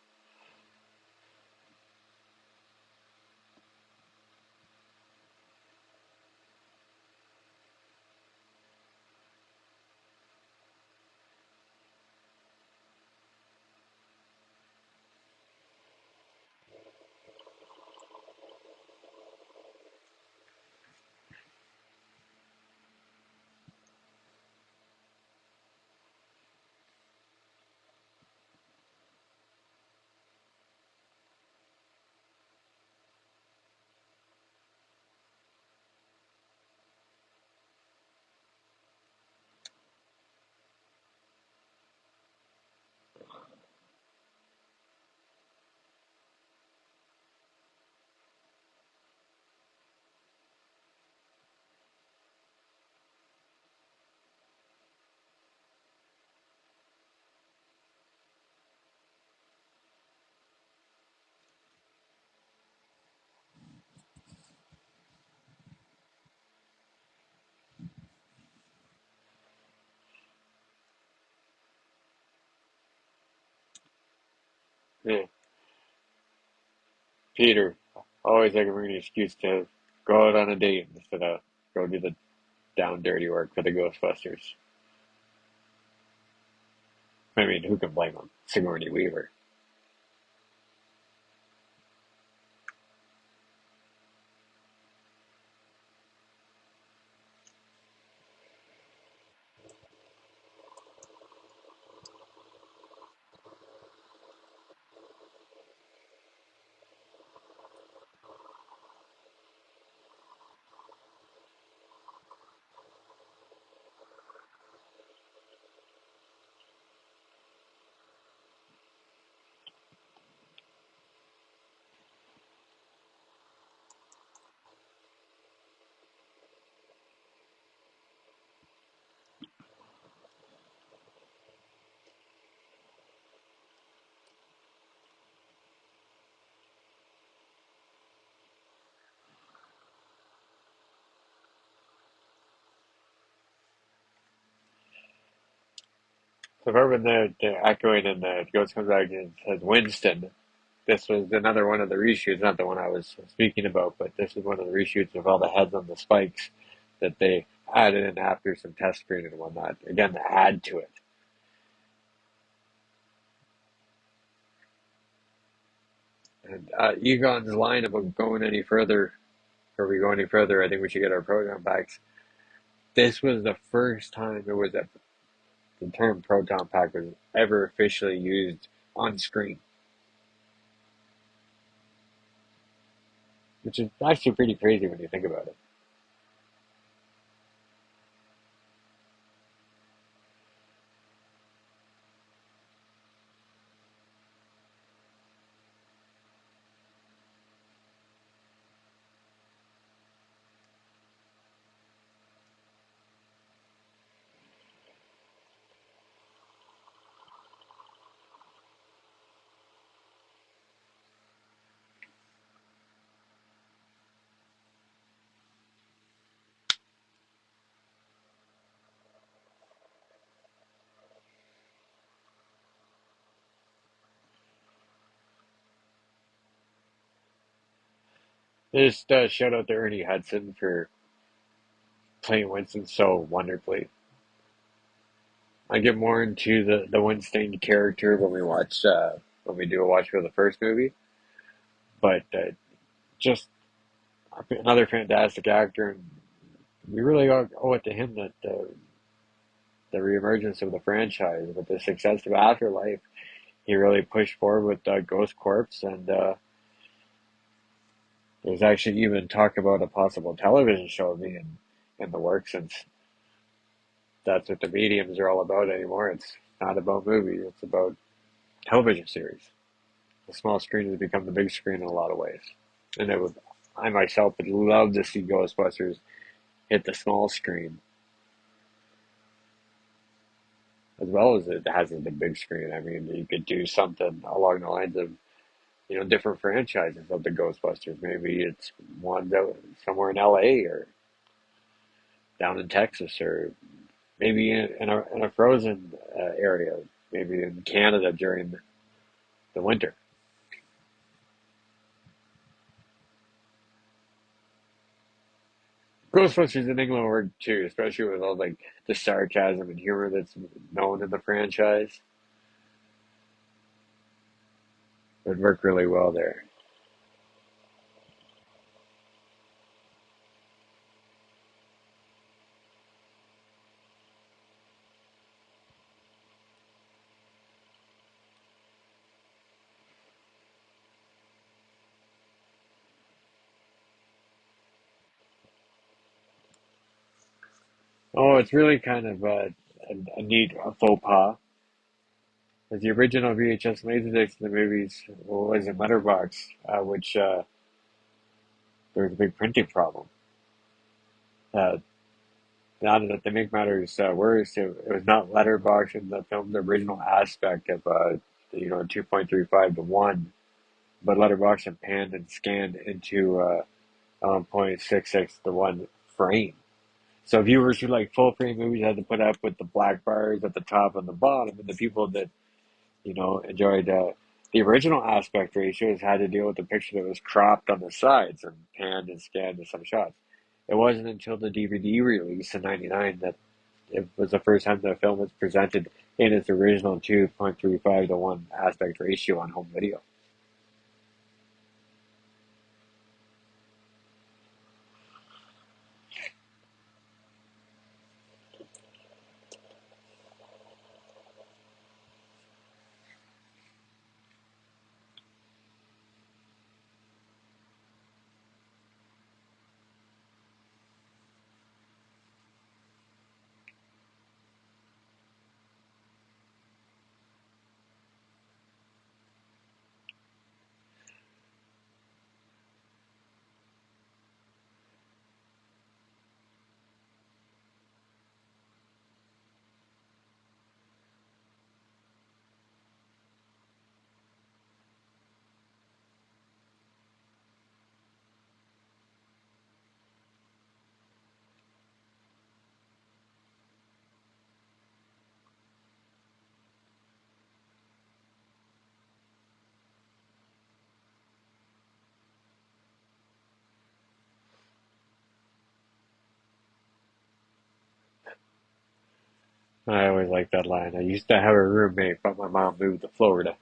Yeah. Peter, always like an excuse to go out on a date instead of go do the down dirty work for the Ghostbusters. I mean, who can blame him? Sigourney Weaver. So remember the echoing and the ghost comes back and says Winston. This was another one of the reshoots, not the one I was speaking about, but this is one of the reshoots of all the heads on the spikes that they added in after some test screening and whatnot. Again, to add to it. And Egon's line about going any further, or we go any further, I think we should get our proton packs. This was the first time the term proton pack was ever officially used on screen, which is actually pretty crazy when you think about it. Just shout out to Ernie Hudson for playing Winston so wonderfully. I get more into the Winston character when we do a watch for the first movie, but just another fantastic actor, and we really owe it to him that the reemergence of the franchise with the success of Afterlife, he really pushed forward with Ghost Corps, and there's actually even talk about a possible television show being in the works, since that's what the mediums are all about anymore. It's not about movies; it's about television series. The small screen has become the big screen in a lot of ways, and I myself would love to see Ghostbusters hit the small screen as well as it has in the big screen. I mean, you could do something along the lines of different franchises of the Ghostbusters. Maybe it's one that somewhere in LA or down in Texas, or maybe in a frozen area, maybe in Canada during the winter. Ghostbusters in England work too, especially with all like the sarcasm and humor that's known in the franchise. It would work really well there. Oh, it's really kind of a neat faux pas. As the original VHS Laserdisc in the movies was in letterbox, which there was a big printing problem. Uh, Now that to make matters worse, it was not letterbox in the film's original aspect of 2.35 to 1, but letterbox and panned and scanned into 0.66 to 1 frame. So viewers who like full frame movies had to put up with the black bars at the top and the bottom, and the people that enjoyed the original aspect ratios had to deal with the picture that was cropped on the sides and panned and scanned in some shots. It wasn't until the DVD release in '99 that it was the first time the film was presented in its original 2.35 to 1 aspect ratio on home video. I always liked that line. I used to have a roommate, but my mom moved to Florida.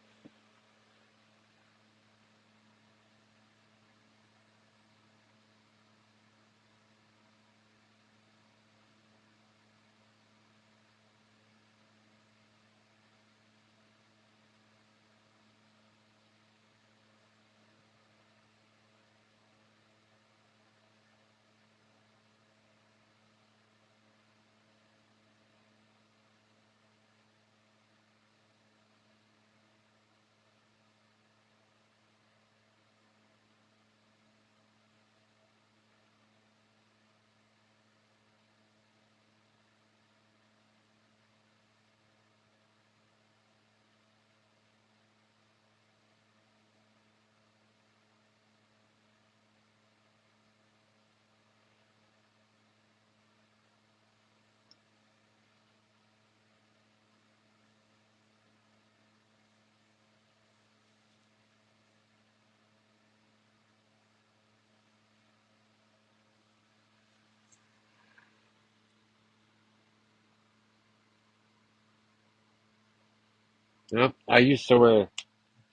Yep. I used to wear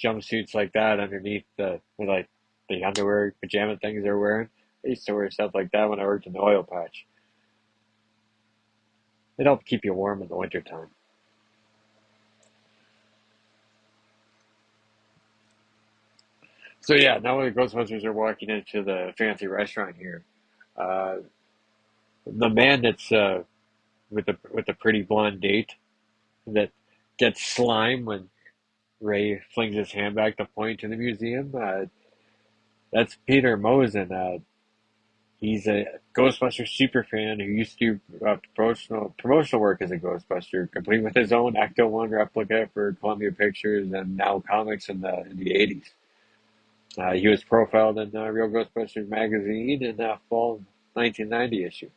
jumpsuits like that underneath with like the underwear, pajama things they're wearing. I used to wear stuff like that when I worked in the oil patch. It helped keep you warm in the wintertime. So yeah, now the Ghostbusters are walking into the fancy restaurant here. Uh, the man that's with the pretty blonde date that gets slime when Ray flings his hand back to point to the museum. That's Peter Mosen. He's a Ghostbuster super fan who used to do promotional work as a Ghostbuster, complete with his own Ecto One replica for Columbia Pictures and now comics in the 80s. He was profiled in Real Ghostbusters magazine in the fall 1990 issue.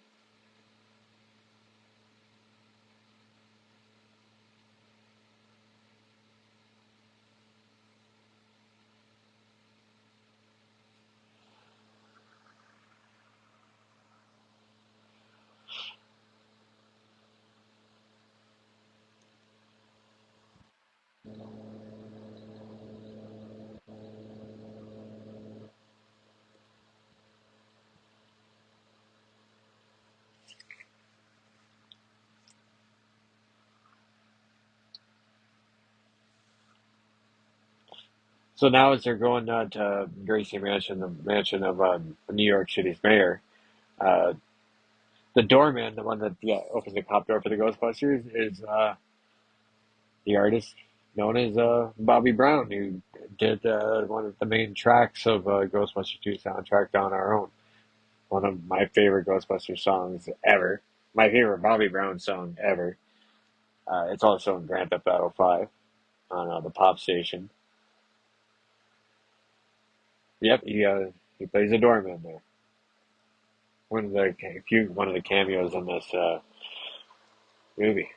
So now, as they're going to Gracie Mansion, the mansion of New York City's mayor, uh, the doorman, the one that opens the cop door for the Ghostbusters, is the artist known as Bobby Brown, who did one of the main tracks of Ghostbusters 2 soundtrack on our own. One of my favorite Ghostbusters songs ever. My favorite Bobby Brown song ever. It's also in Grand Theft Auto 5 on the pop station. Yep, he plays a doorman there. One of the cameos in this movie.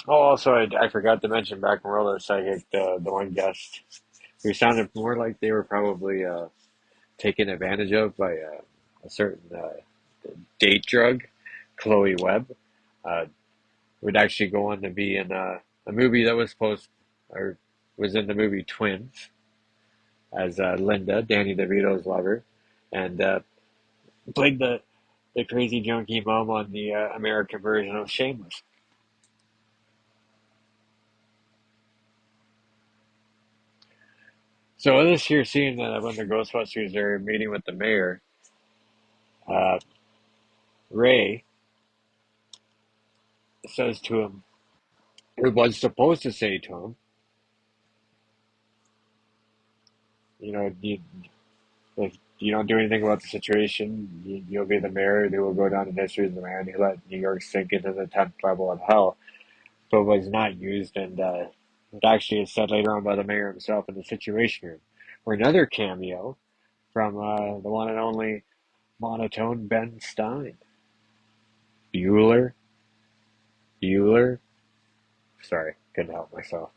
Oh, also, I forgot to mention back when Roller Psychic, the one guest who sounded more like they were probably taken advantage of by a certain date drug, Chloe Webb, uh, would actually go on to be in a movie that was supposed or was in the movie Twins as Linda, Danny DeVito's lover, and played the crazy junkie mom on the American version of Shameless. So in this here scene that when the Ghostbusters are meeting with the mayor, uh, Ray says to him, or was supposed to say to him, you know, if you don't do anything about the situation, you'll be the mayor who will go down in history as the man who let New York sink into the 10th level of hell, but was not used. And it actually is said later on by the mayor himself in the Situation Room. Or another cameo from the one and only monotone Ben Stein. Bueller? Bueller? Sorry, couldn't help myself.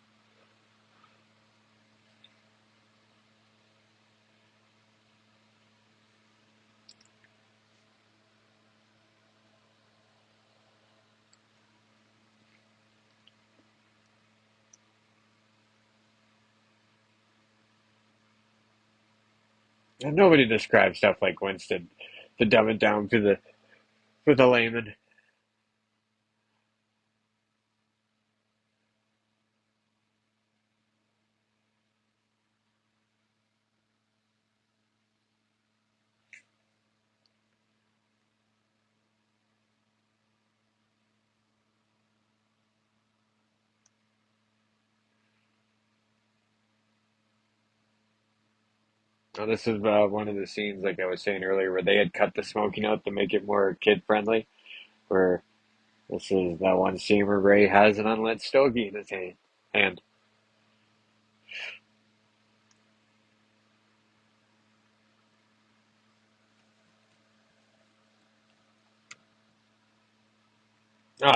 And nobody describes stuff like Winston to dumb it down for the layman. Now, this is one of the scenes, like I was saying earlier, where they had cut the smoking out to make it more kid friendly. Where This is that one scene where Ray has an unlit stogie in his hand.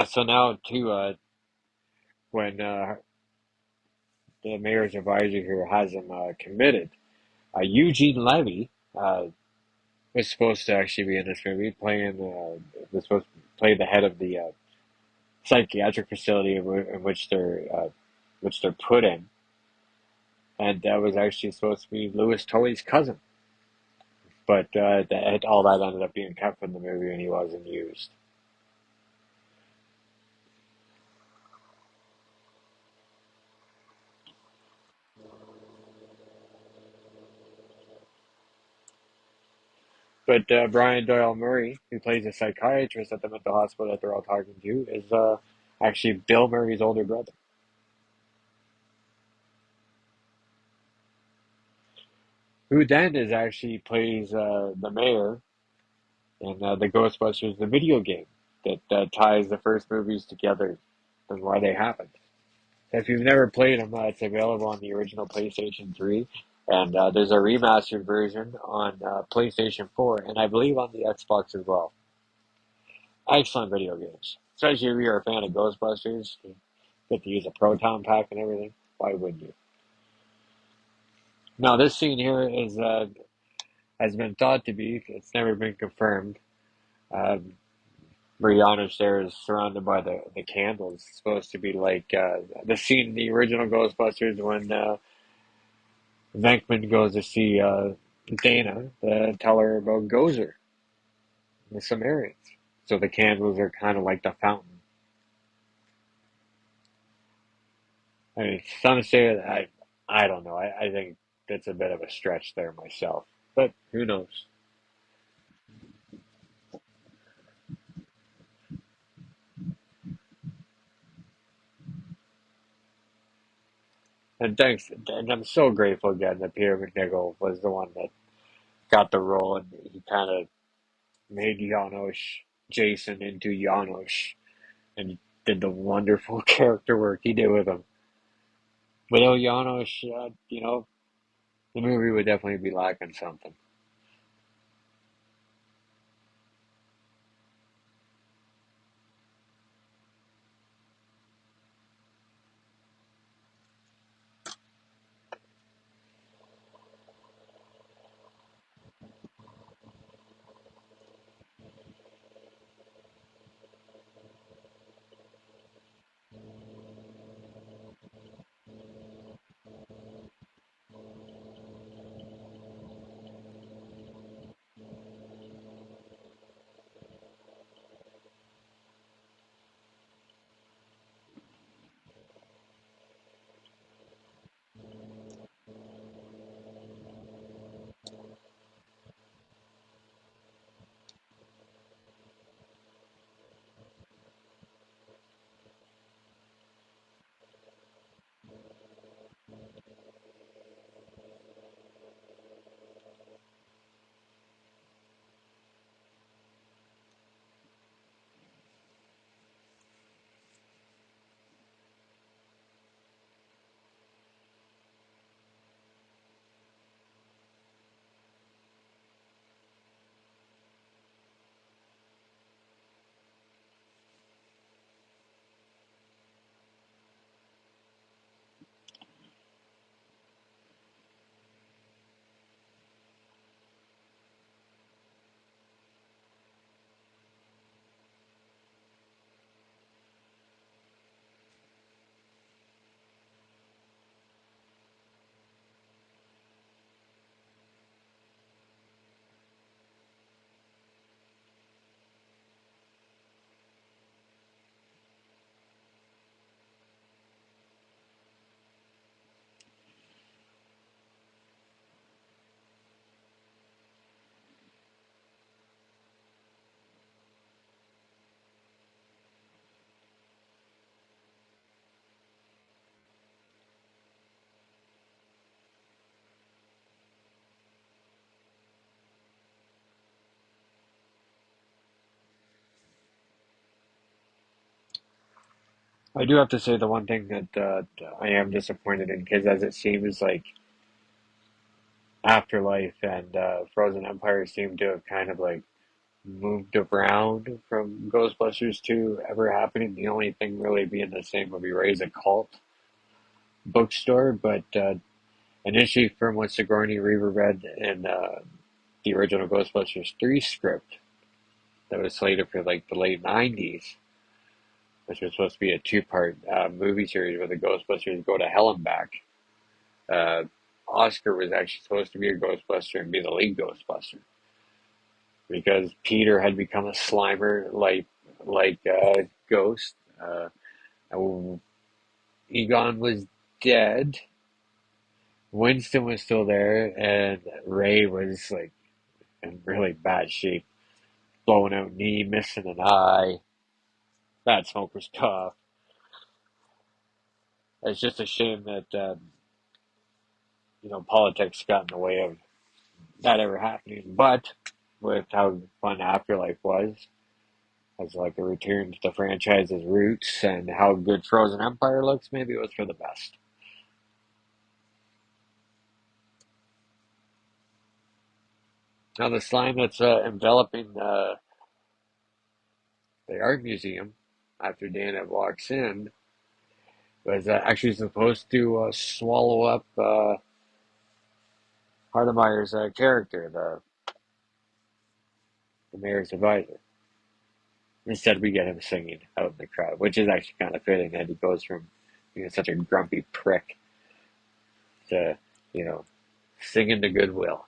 So now too, when the mayor's advisor here has him committed, Eugene Levy was supposed to actually be in this movie, playing was supposed to play the head of the psychiatric facility in which they're put in, and that was actually supposed to be Louis Tully's cousin. But all that ended up being cut from the movie, and he wasn't used. But Brian Doyle Murray, who plays a psychiatrist at the mental hospital that they're all talking to, is actually Bill Murray's older brother. Who then is actually plays the mayor in the Ghostbusters, the video game that ties the first movies together and why they happened. If you've never played them, it's available on the original PlayStation 3, and there's a remastered version on PlayStation 4, and I believe on the Xbox as well. Excellent video games, especially if you're a fan of Ghostbusters. You get to use a proton pack and everything. Why wouldn't you? Now, this scene here is has been thought to be. It's never been confirmed. Um, Brianna there is surrounded by the candles. It's supposed to be like the scene in the original Ghostbusters when Venkman goes to see Dana to tell her about Gozer, the Sumerians. So the candles are kind of like the fountain. I mean, some say that I don't know. I think that's a bit of a stretch there myself, but who knows? And thanks, and I'm so grateful again that Peter McNichol was the one that got the role, and he kind of made Janosch Jason into Janosch, and he did the wonderful character work he did with him. Without Janosch, the movie would definitely be lacking something. I do have to say the one thing that I am disappointed in, because as it seems like Afterlife and Frozen Empire seem to have kind of like moved around from Ghostbusters 2 ever happening. The only thing really being the same would be Ray's a cult bookstore, but initially from what Sigourney Weaver read in the original Ghostbusters 3 script that was slated for like the late 90s, which was supposed to be a two-part movie series where the Ghostbusters go to hell and back. Uh, Oscar was actually supposed to be a Ghostbuster and be the lead Ghostbuster because Peter had become a Slimer like Ghost. Egon was dead. Winston was still there, and Ray was like in really bad shape, blowing out knee, missing an eye. That smoke was tough. It's just a shame that politics got in the way of that ever happening. But with how fun Afterlife was, as like a return to the franchise's roots and how good Frozen Empire looks, maybe it was for the best. Now the slime that's enveloping the art museum after Dana walks in was actually supposed to swallow up Hardemeyer's character, the mayor's advisor. Instead, we get him singing out in the crowd, which is actually kind of fitting that he goes from being such a grumpy prick to, you know, singing to goodwill.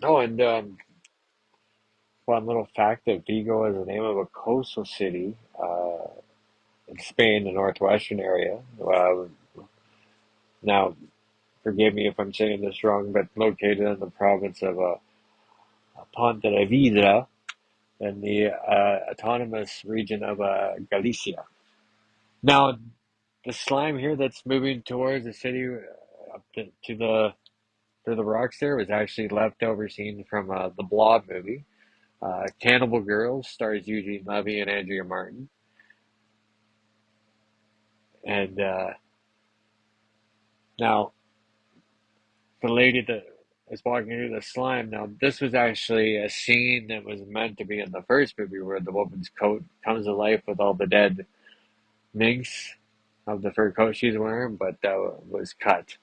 Oh, and one little fact that Vigo is the name of a coastal city in Spain, the northwestern area. Now, forgive me if I'm saying this wrong, but located in the province of Pontevedra in the autonomous region of Galicia. Now, the slime here that's moving towards the city up to the through the rocks there was actually leftover scene from the Blob movie. Cannibal Girls stars Eugene Levy and Andrea Martin. And now, the lady that is walking through the slime, now, this was actually a scene that was meant to be in the first movie where the woman's coat comes to life with all the dead minks of the fur coat she's wearing, but that was cut.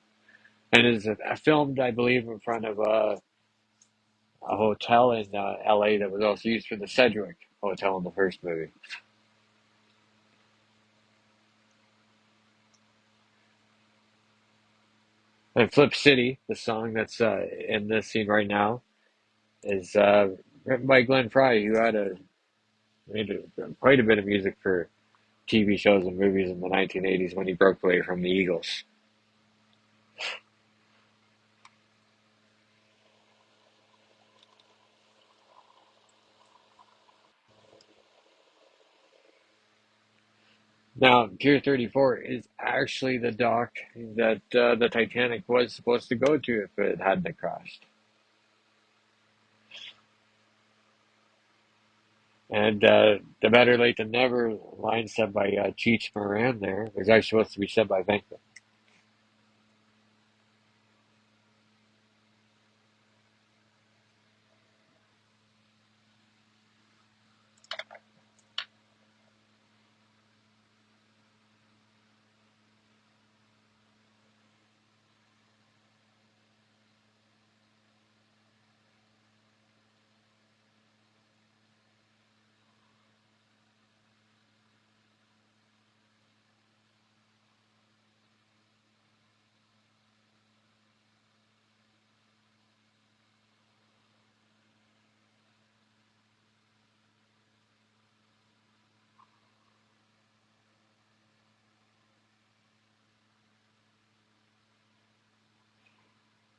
And it is filmed, I believe, in front of a hotel in LA that was also used for the Sedgwick Hotel in the first movie. And Flip City, the song that's in this scene right now, is written by Glenn Frey, who made quite a bit of music for TV shows and movies in the 1980s when he broke away from the Eagles. Now, Pier 34 is actually the dock that the Titanic was supposed to go to if it hadn't crashed. And the better late than never line said by Cheech Moran there was actually supposed to be said by Venkman.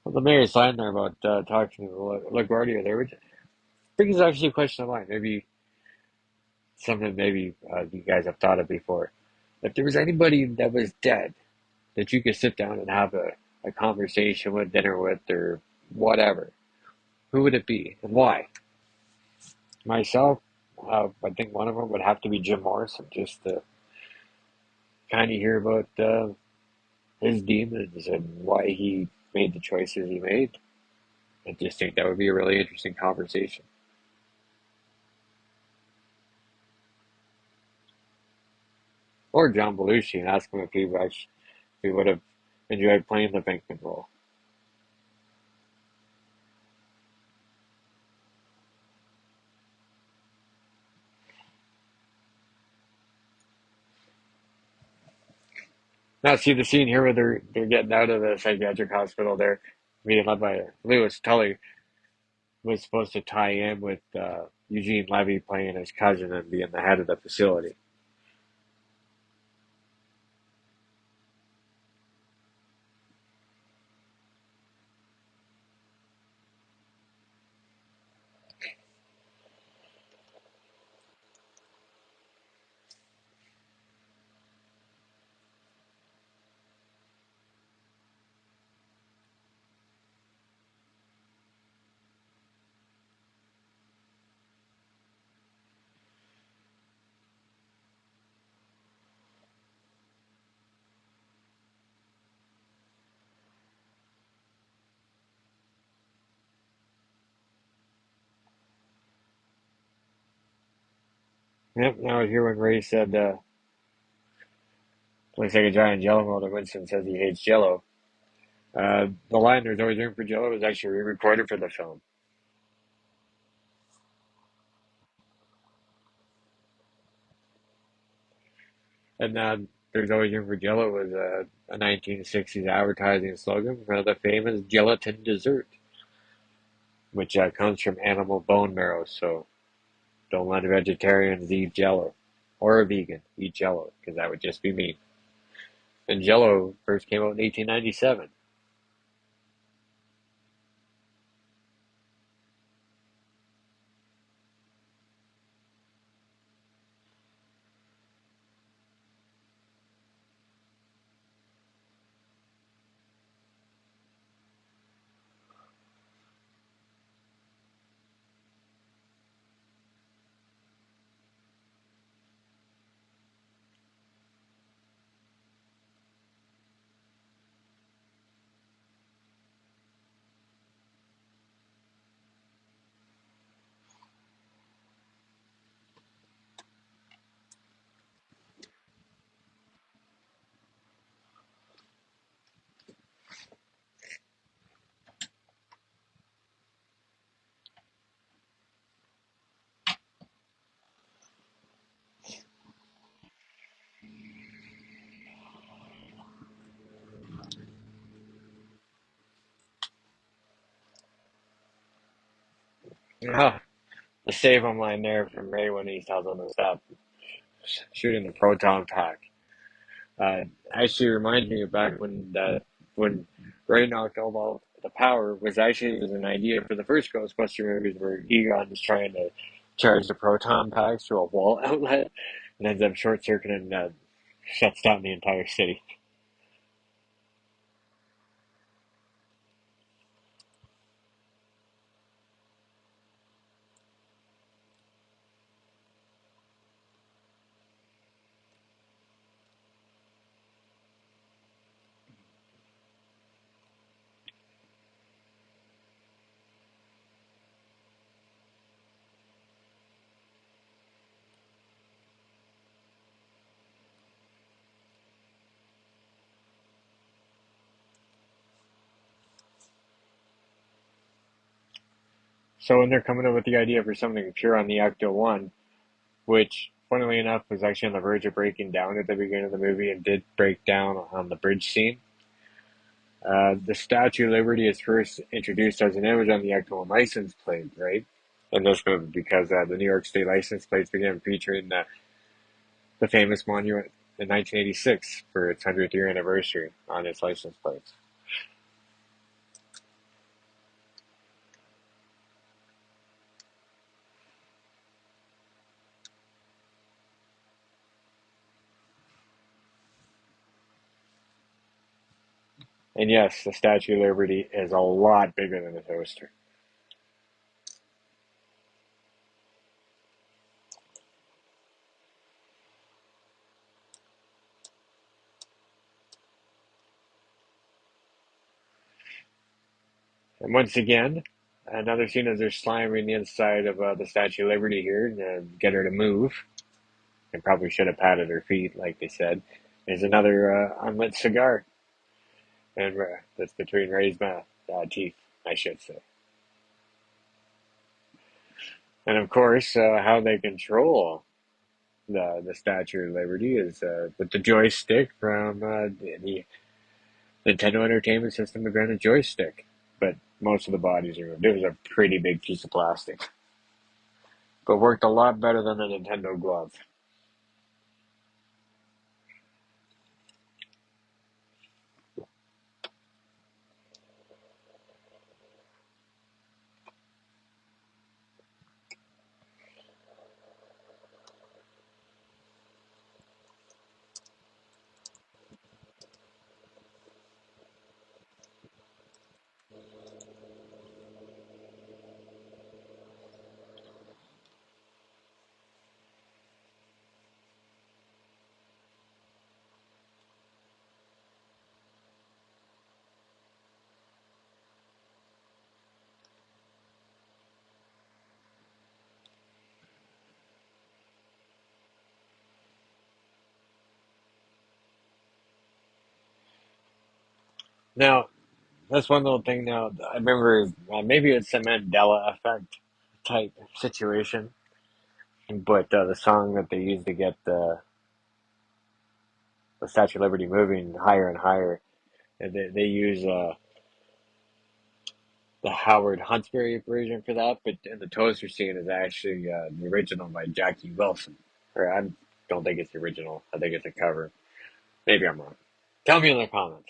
Well, the mayor's line there about talking to LaGuardia there, which brings actually a question of mine. Maybe something maybe you guys have thought of before. If there was anybody that was dead that you could sit down and have a conversation with, dinner with, or whatever, who would it be and why? Myself, I think one of them would have to be Jim Morrison, just to kind of hear about his demons and why he made the choices he made. I just think that would be a really interesting conversation. Or John Belushi and ask him if he would have enjoyed playing the Pinkman role. Now, see the scene here where they're getting out of the psychiatric hospital there, being led by Lewis Tully was supposed to tie in with Eugene Levy playing his cousin and being the head of the facility. Yep, now I hear when Ray said, looks like a giant jello mold, and Winston says he hates jello. The line, "There's always room for jello," was actually re-recorded for the film. And "There's always room for jello" was a 1960s advertising slogan for the famous gelatin dessert, which comes from animal bone marrow, so don't let vegetarians eat jello. Or a vegan eat jello, because that would just be mean. And jello first came out in 1897. Oh, the save him line there from Ray when he tells him to stop shooting the proton pack. Uh, Actually reminds me of back when Ray knocked all the power was an idea for the first Ghostbuster movies where Egon is trying to charge the proton packs to a wall outlet and ends up short circuiting and shuts down the entire city. So when they're coming up with the idea for something pure on the Ecto One, which funnily enough was actually on the verge of breaking down at the beginning of the movie and did break down on the bridge scene. The Statue of Liberty is first introduced as an image on the Ecto license plate, right? In this movie, because the New York State license plates began featuring the famous monument in 1986 for its 100th year anniversary on its license plates. And yes, the Statue of Liberty is a lot bigger than a toaster. And once again, another scene as they're slamming the inside of the Statue of Liberty here to get her to move. And probably should have patted her feet, like they said. There's another unlit cigar, and that's between Ray's mouth, teeth, I should say. And of course, how they control the Statue of Liberty is with the joystick from the Nintendo Entertainment System granted joystick. But most of the bodies are removed. It was a pretty big piece of plastic, but worked a lot better than the Nintendo glove. Now, that's one little thing. Now, I remember maybe it's a Mandela effect type situation, but the song that they used to get the Statue of Liberty moving higher and higher, and they use the Howard Huntsberry version for that, but in the toaster scene is actually the original by Jackie Wilson. Or I don't think it's the original. I think it's a cover. Maybe I'm wrong. Tell me in the comments.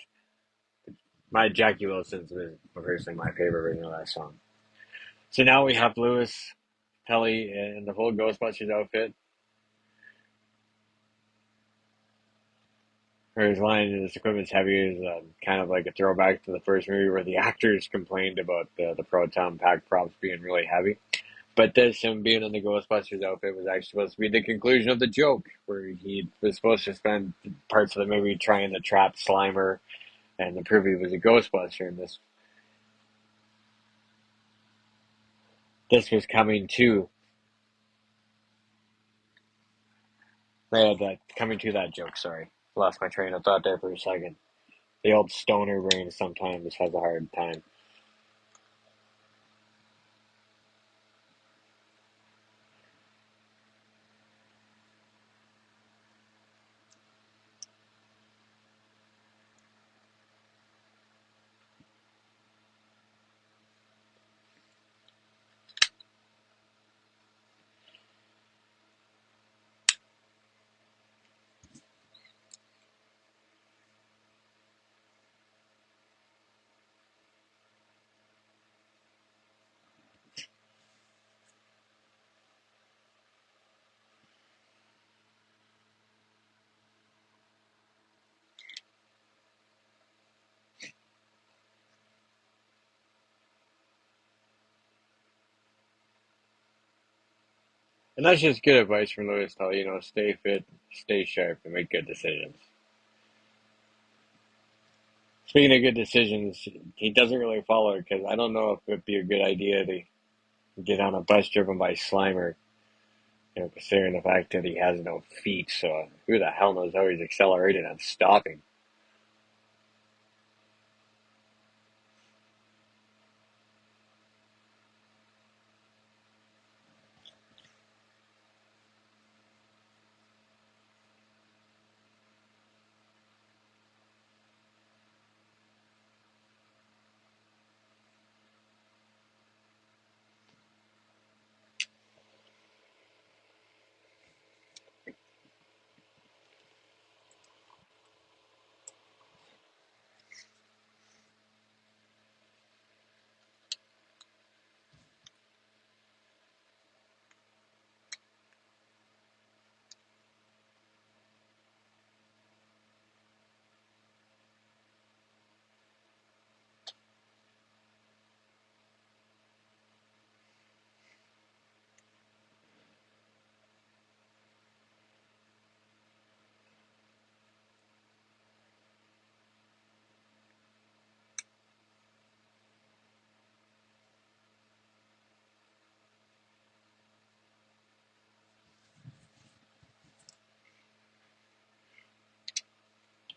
My Jackie Wilson's was personally my favorite version of that song. So now we have Lewis Kelly in the full Ghostbusters outfit. Or his line in "This equipment's heavy" is kind of like a throwback to the first movie where the actors complained about the proton pack props being really heavy. But this, him being in the Ghostbusters outfit, was actually supposed to be the conclusion of the joke, where he was supposed to spend parts of the movie trying to trap Slimer and to prove he was a Ghostbuster. And this was coming to coming to that joke. Sorry, lost my train of thought there for a second. The old stoner brain sometimes has a hard time. And that's just good advice from Lewis Tull. Stay fit, stay sharp, and make good decisions. Speaking of good decisions, he doesn't really follow it because I don't know if it'd be a good idea to get on a bus driven by Slimer, considering the fact that he has no feet. So who the hell knows how he's accelerating and stopping?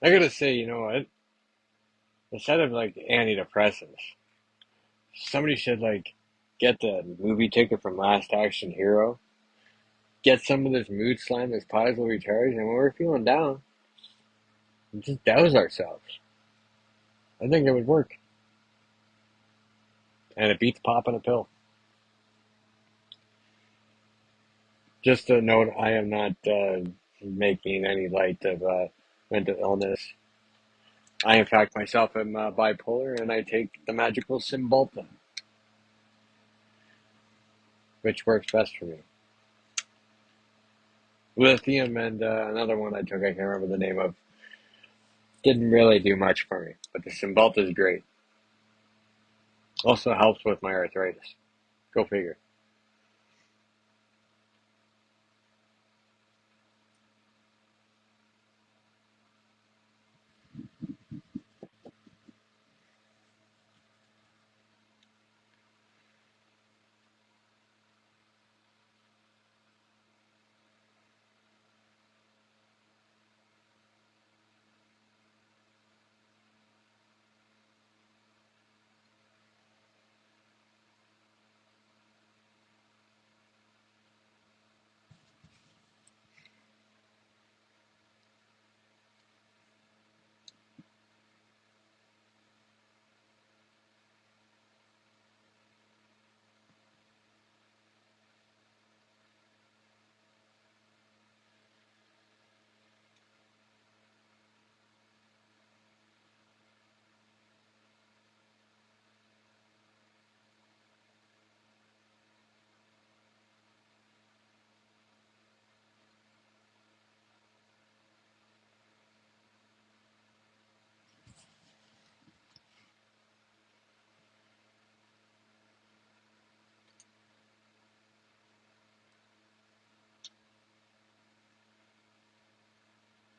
I gotta say, you know what? Instead of like antidepressants, somebody should like get the movie ticket from Last Action Hero, get some of this mood slam, this positive recharge, and when we're feeling down, just douse ourselves. I think it would work, and it beats popping a pill. Just a note: I am not making any light of mental illness. I, in fact, myself am bipolar, and I take the magical Cymbalta, which works best for me. Lithium and another one I took, I can't remember the name of, didn't really do much for me, but the Cymbalta is great. Also helps with my arthritis. Go figure.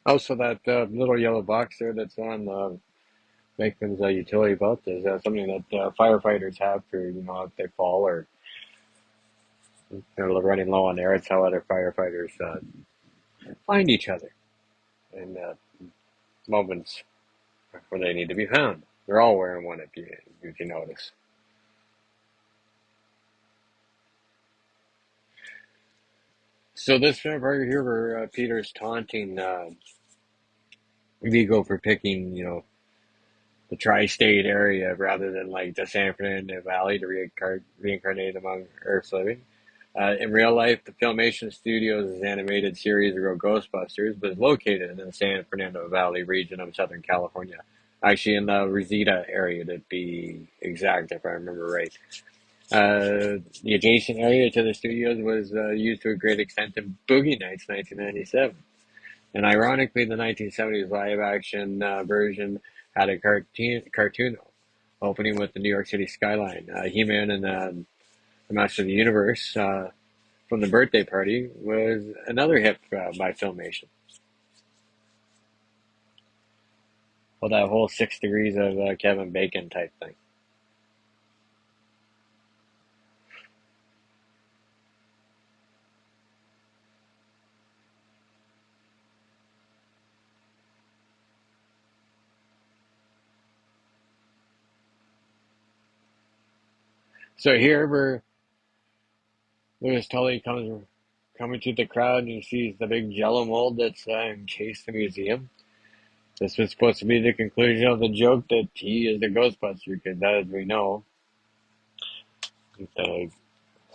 Also, that little yellow box there that's on victims' utility belt is something that firefighters have for, you know, if they fall or they're running low on air. It's how other firefighters find each other in moments where they need to be found. They're all wearing one if you notice. So this part right here where Peter's taunting Vigo for picking, you know, the tri-state area rather than like the San Fernando Valley to reincarnate among Earth's living. In real life, the Filmation Studios' animated series Ghostbusters was located in the San Fernando Valley region of Southern California. Actually, in the Reseda area, to be exact, if I remember right. The adjacent area to the studios was used to a great extent in Boogie Nights 1997. And ironically, the 1970s live-action version had a cartoon opening with the New York City skyline. He-Man and the Master of the Universe from the birthday party was another hit by Filmation. Well, that whole 6 degrees of Kevin Bacon type thing. So here where Louis Tully coming to the crowd and he sees the big Jello mold that's encased the museum. This was supposed to be the conclusion of the joke that he is the Ghostbuster, because as we know, the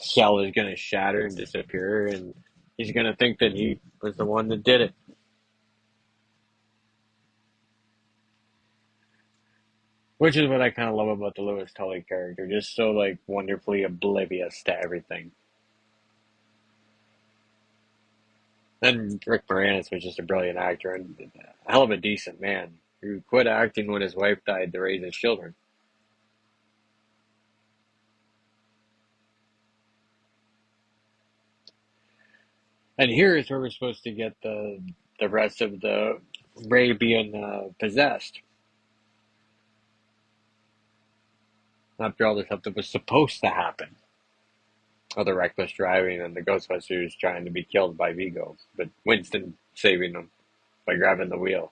shell is going to shatter and disappear, and he's going to think that he was the one that did it. Which is what I kind of love about the Louis Tully character, just so like wonderfully oblivious to everything. And Rick Moranis was just a brilliant actor and a hell of a decent man who quit acting when his wife died to raise his children. And here is where we're supposed to get the rest of the Ray being possessed. After all the stuff that was supposed to happen. All the reckless driving and the Ghostbusters trying to be killed by Vigo, but Winston saving them by grabbing the wheel.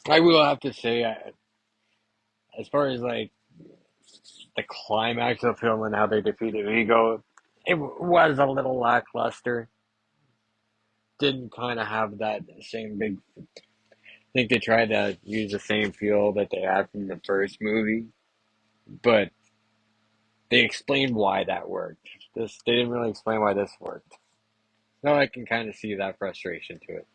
I will have to say, as far as like the climax of the film and how they defeated Ego, it was a little lackluster. Didn't kind of have that same big. I think they tried to use the same feel that they had from the first movie, but they explained why that worked. This they didn't really explain why this worked. So I can kind of see that frustration to it.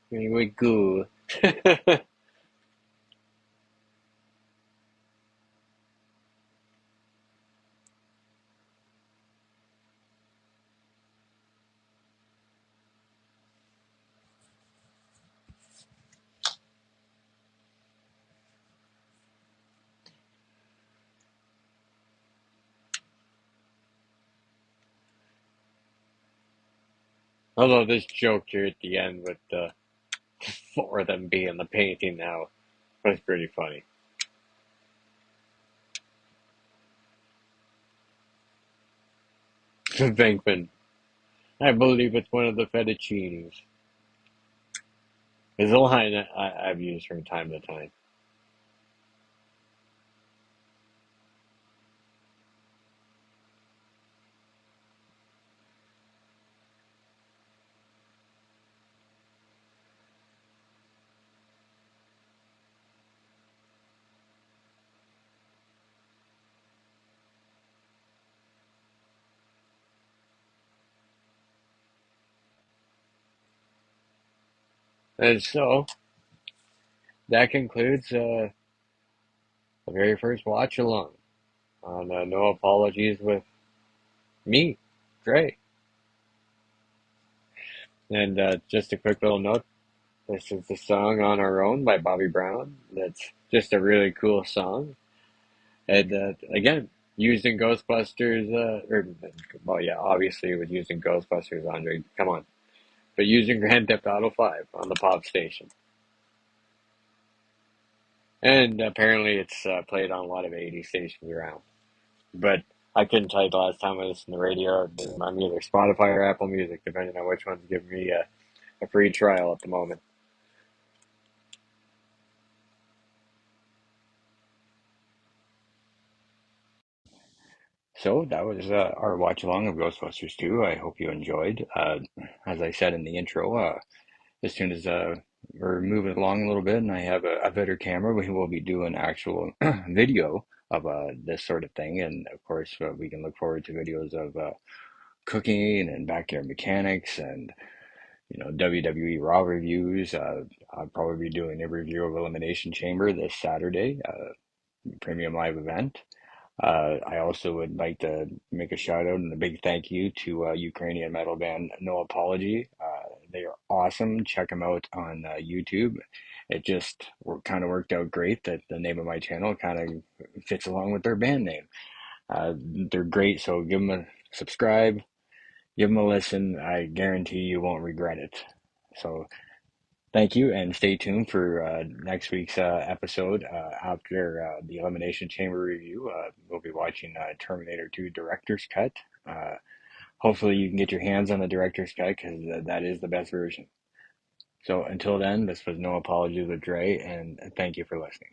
Anyway, good. Although this joke here at the end with the four of them being the painting now was pretty funny. Venkman, I believe it's one of the fettuccinis. Is a line I've used from time to time. And so that concludes the very first watch along on No Apologies with me, Dre. And just a quick little note, this is the song On Our Own by Bobby Brown. That's just a really cool song. And again, used in Ghostbusters, well, yeah, obviously it was used in Ghostbusters, Andre, come on. But using Grand Theft Auto 5 on the pop station. And apparently it's played on a lot of 80 stations around. But I couldn't tell you the last time I listened to the radio. I'm either Spotify or Apple Music, depending on which one's giving me a free trial at the moment. So that was our watch along of Ghostbusters 2. I hope you enjoyed. As I said in the intro, as soon as we're moving along a little bit and I have a better camera, we will be doing actual video of this sort of thing. And of course, we can look forward to videos of cooking and backyard mechanics and WWE Raw reviews. I'll probably be doing a review of Elimination Chamber this Saturday, premium live event. I also would like to make a shout out and a big thank you to Ukrainian metal band No Apology. They are awesome. Check them out on YouTube. It just kind of worked out great that the name of my channel kind of fits along with their band name. They're great, so give them a subscribe, give them a listen. I guarantee you won't regret it. So thank you, and stay tuned for next week's episode. After the Elimination Chamber review, we'll be watching Terminator 2 Director's Cut. Uh, Hopefully, you can get your hands on the Director's Cut because that is the best version. So until then, this was No Apologies with Dre, and thank you for listening.